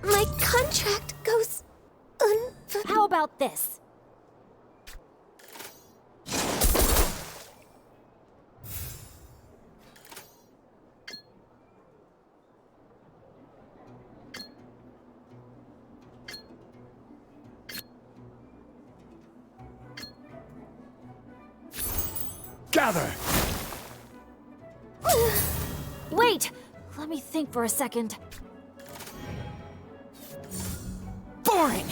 My contract goes How about this? Gather! Wait! Let me think for a second. Boring!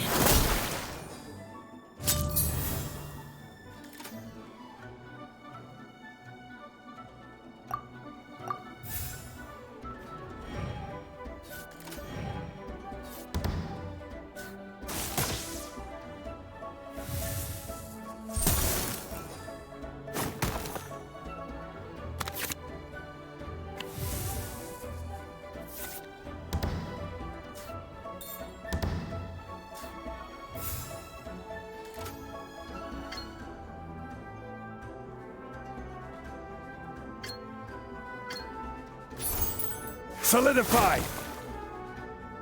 Solidify!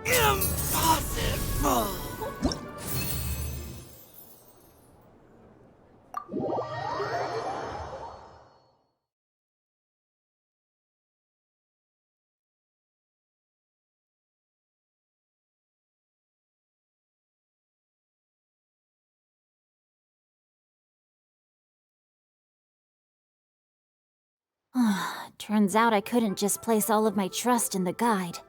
Impossible! Turns out I couldn't just place all of my trust in the guide.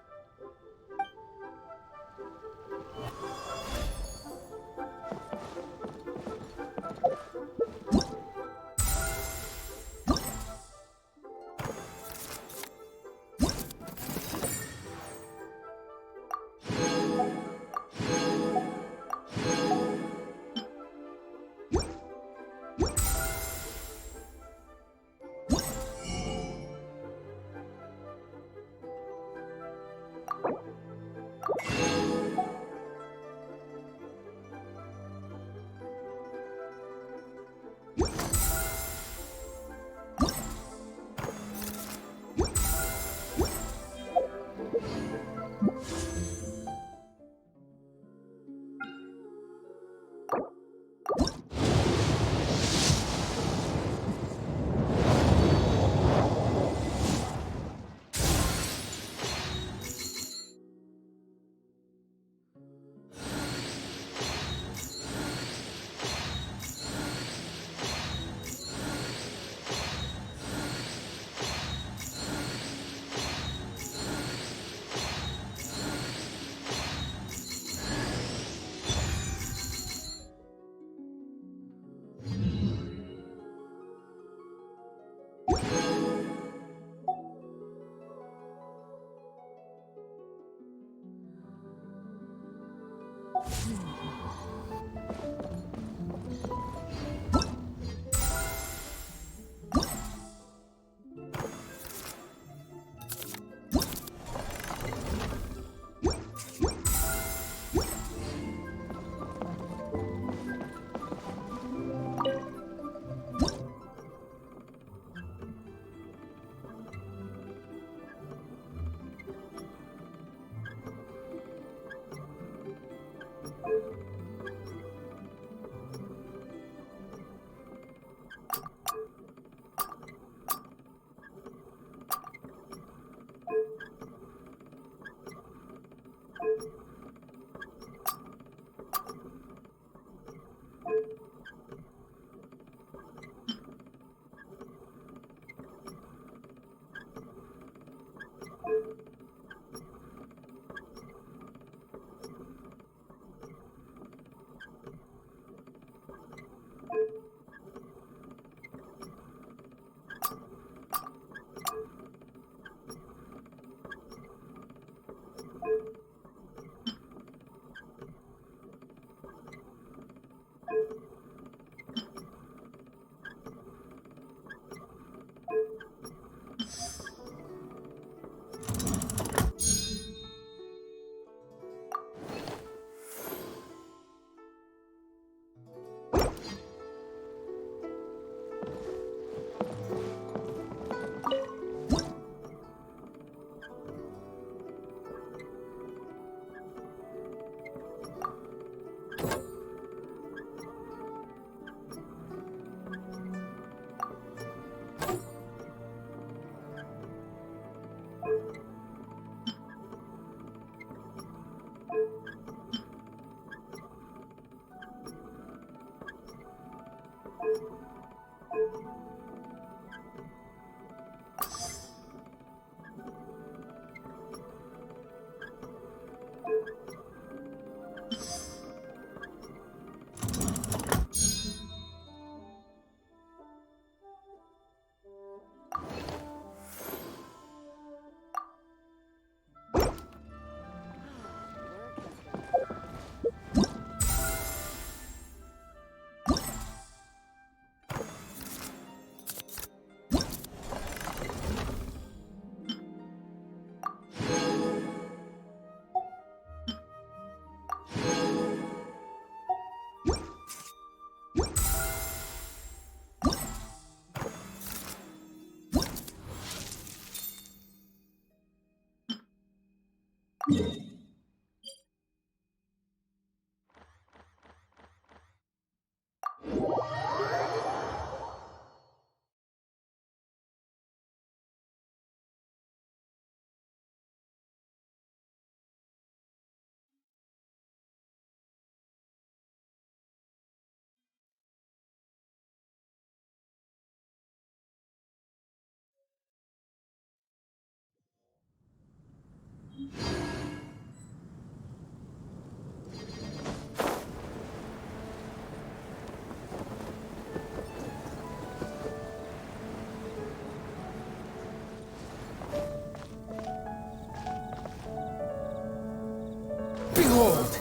Behold!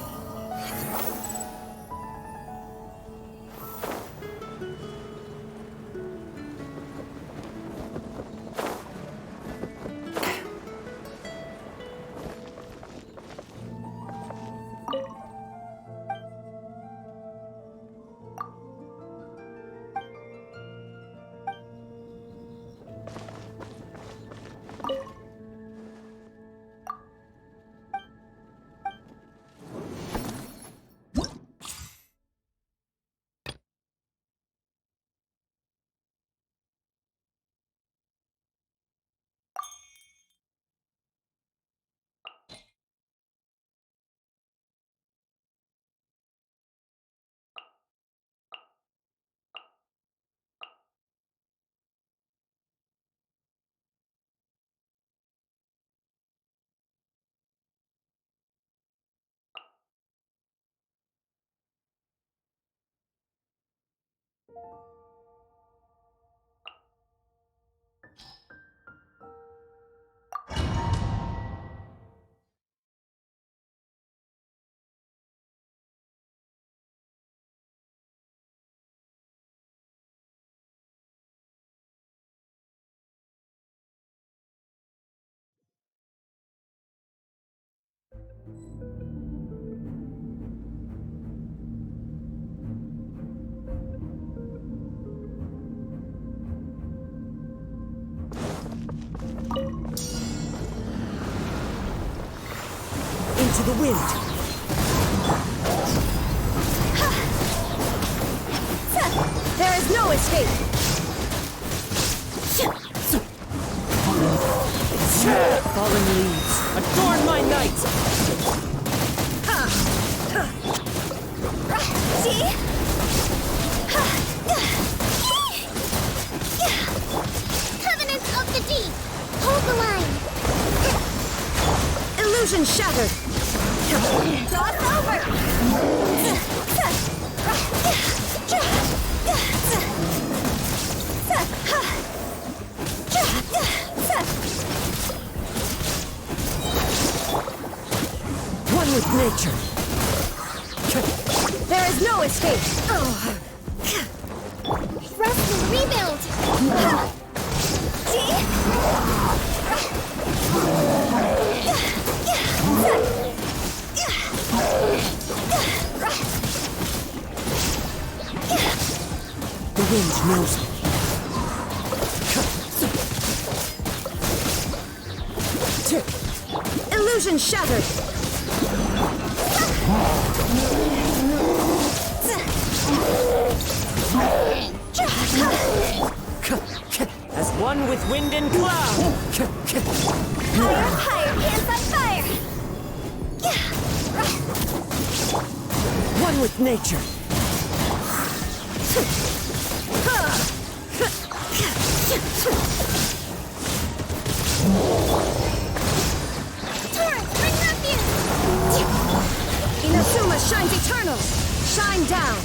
Into the wind! There is no escape! Fallen leaves, adorn my night! See? Covenants of the deep! Hold the line! Illusion shattered! Cross over! One with nature! There is no escape! Rest and rebuild! The wind knows me. Illusion shattered! As one with wind and cloud! Higher, hands on fire! One with nature! Torrent, bring refuge! Inazuma shines eternal! Shine down!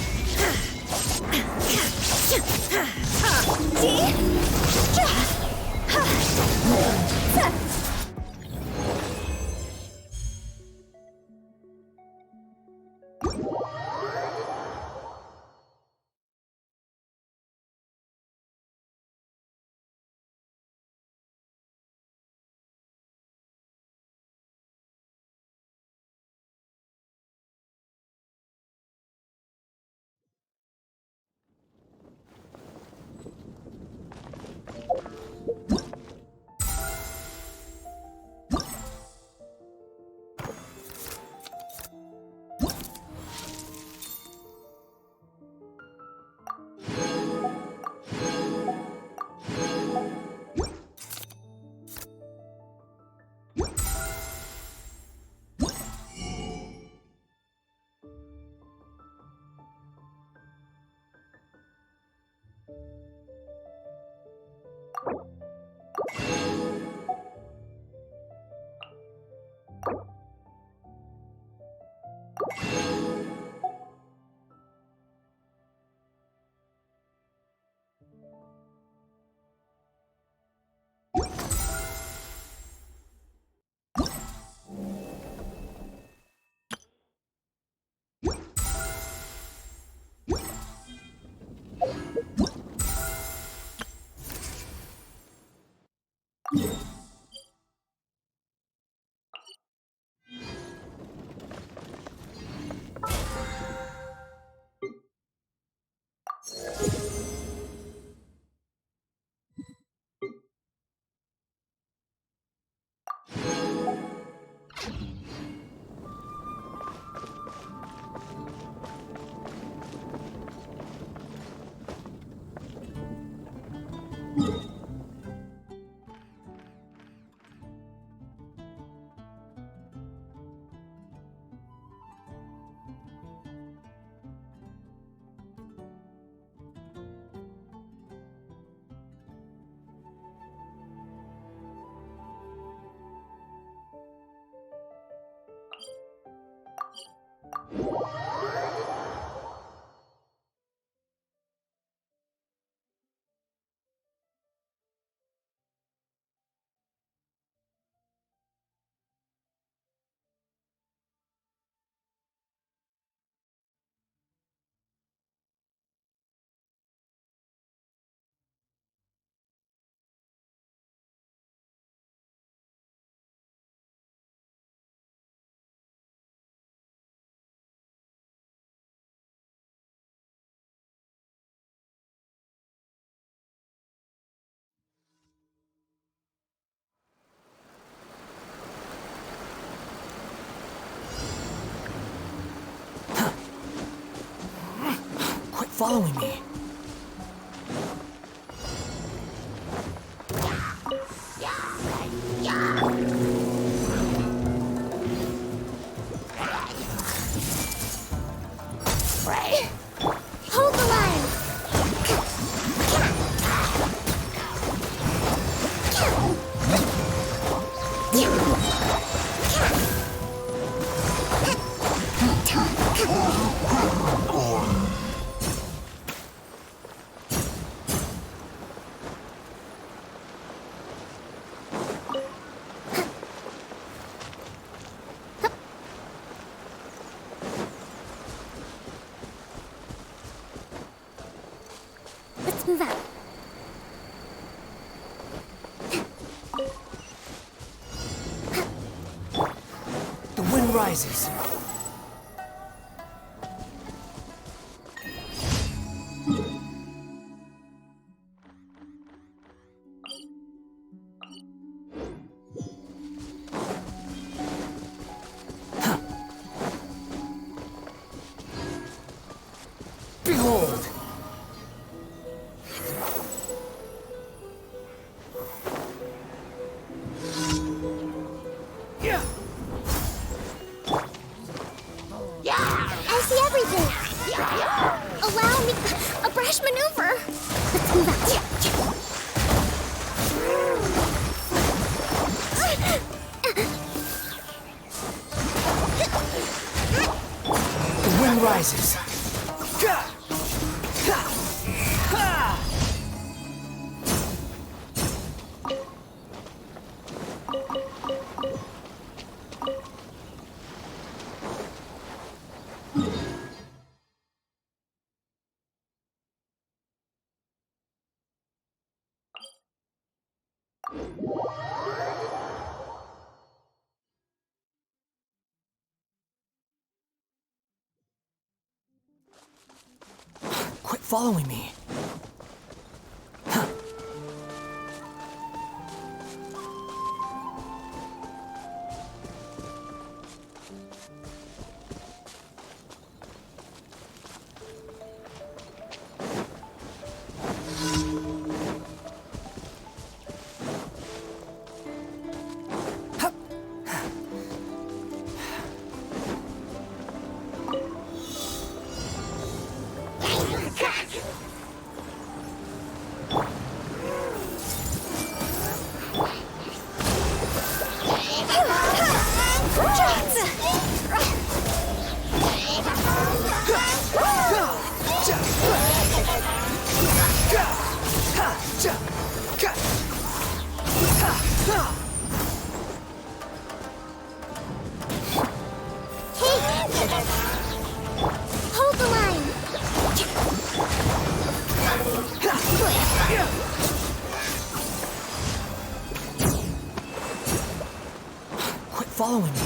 Quit following me. Hold the line! Let's move out. The wind rises. Behold! I see everything! Allow me a brash maneuver! Let's move out. The wind rises. Quit following me. Hold the line! following me.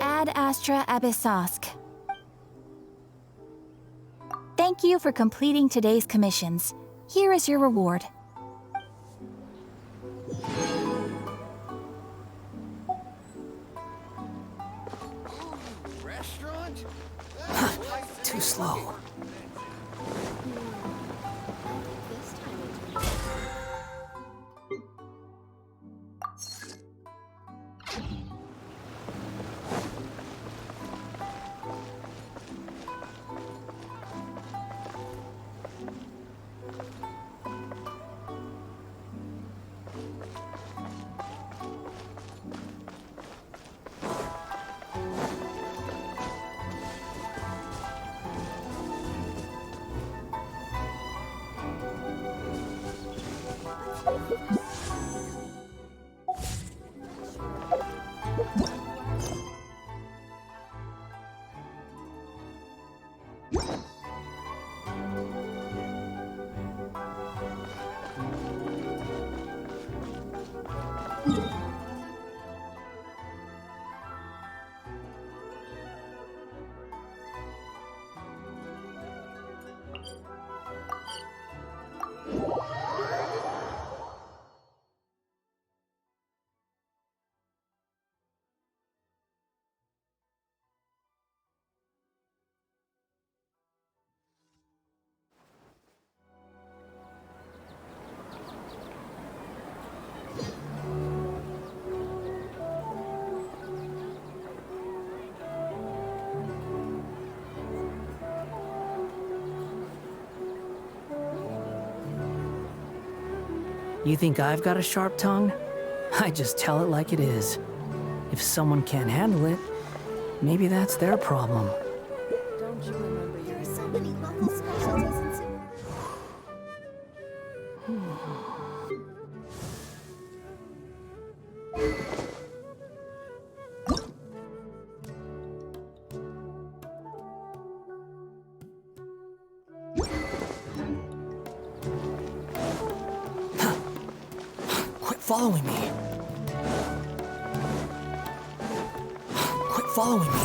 Ad Astra Abyssosk. Thank you for completing today's commissions. Here is your reward. Restaurant? Too slow. You think I've got a sharp tongue? I just tell it like it is. If someone can't handle it, maybe that's their problem. Don't you remember there are so many local specialties in Segunda? Quit following me. Quit following me.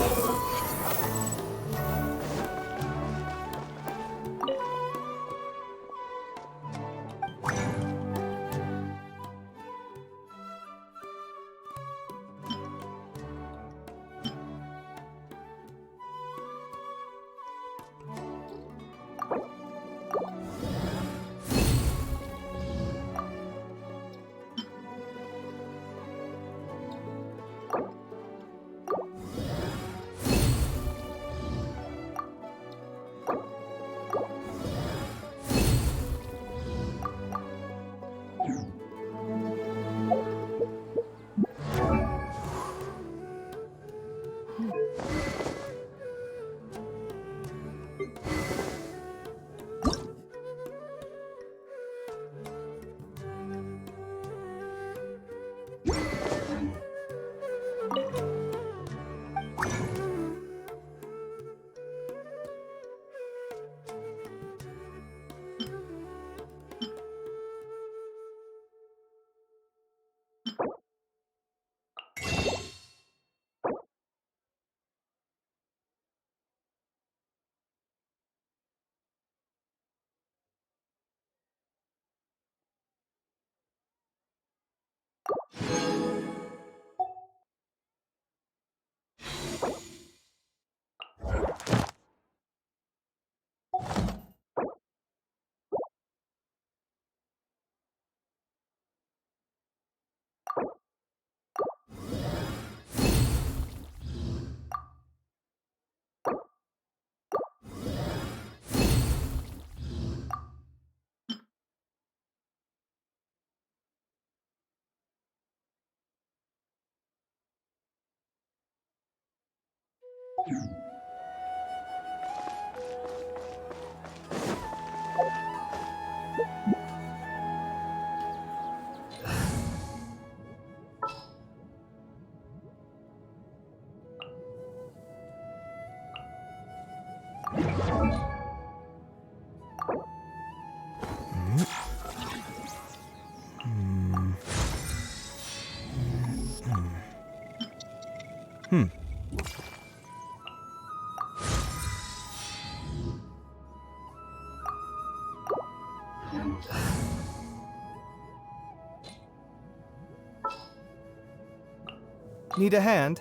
Need a hand?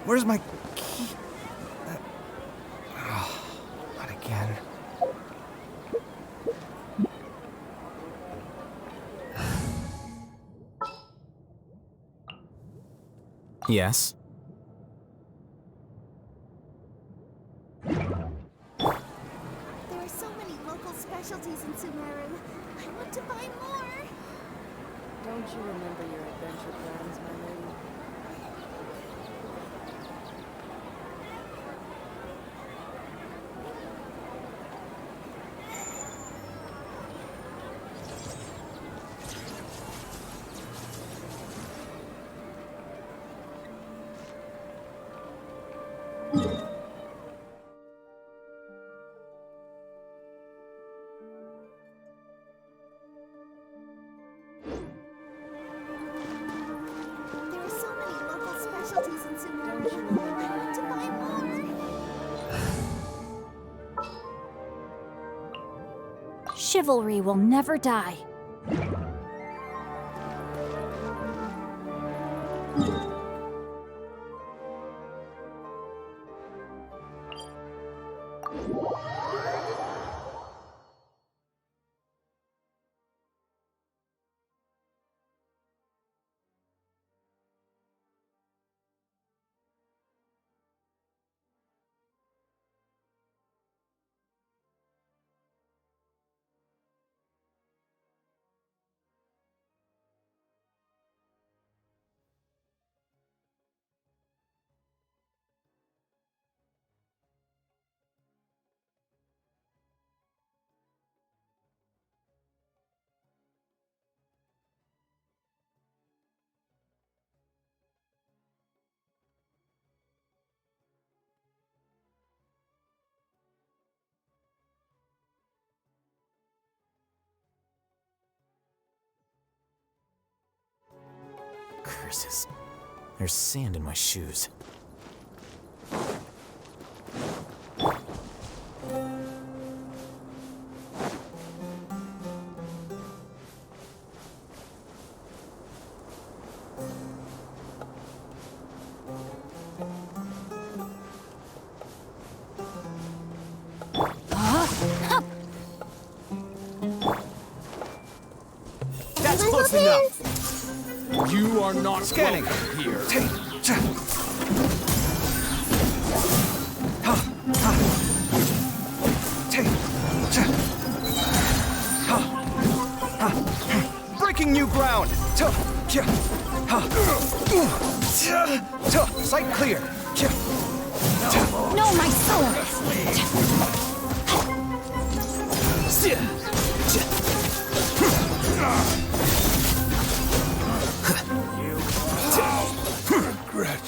Where's my key? Not again. Yes? There are so many local specialties in Sumeru. I want to buy more. Don't you remember your adventure plans, my lady? There are so many local specialties in Sumeru. I want to buy more. Chivalry will never die. Curses. There's sand in my shoes. That's close enough! You are not scanning here. Breaking new ground! Sight clear! No, my soul! Regret.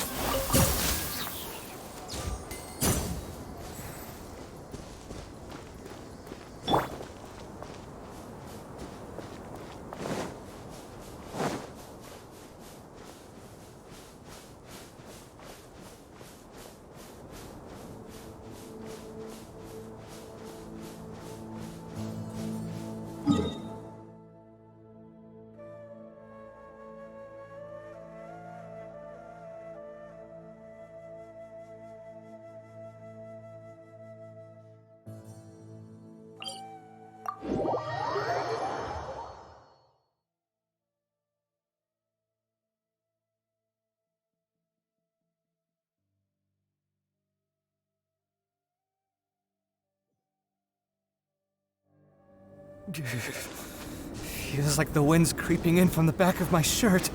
Feels like the wind's creeping in from the back of my shirt.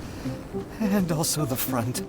And also the front.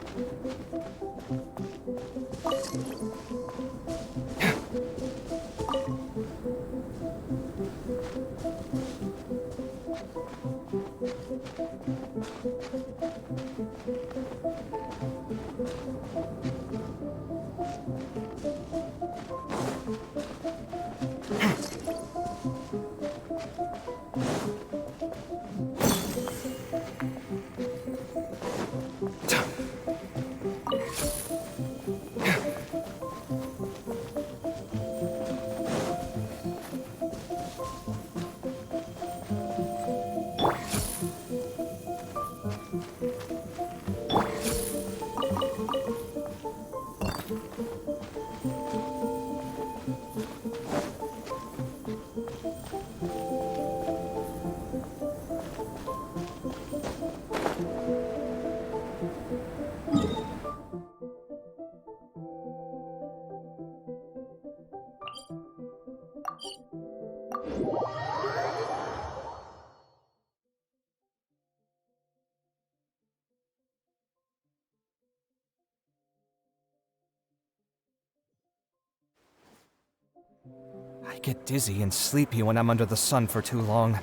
I get dizzy and sleepy when I'm under the sun for too long.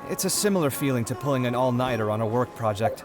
It's a similar feeling to pulling an all-nighter on a work project.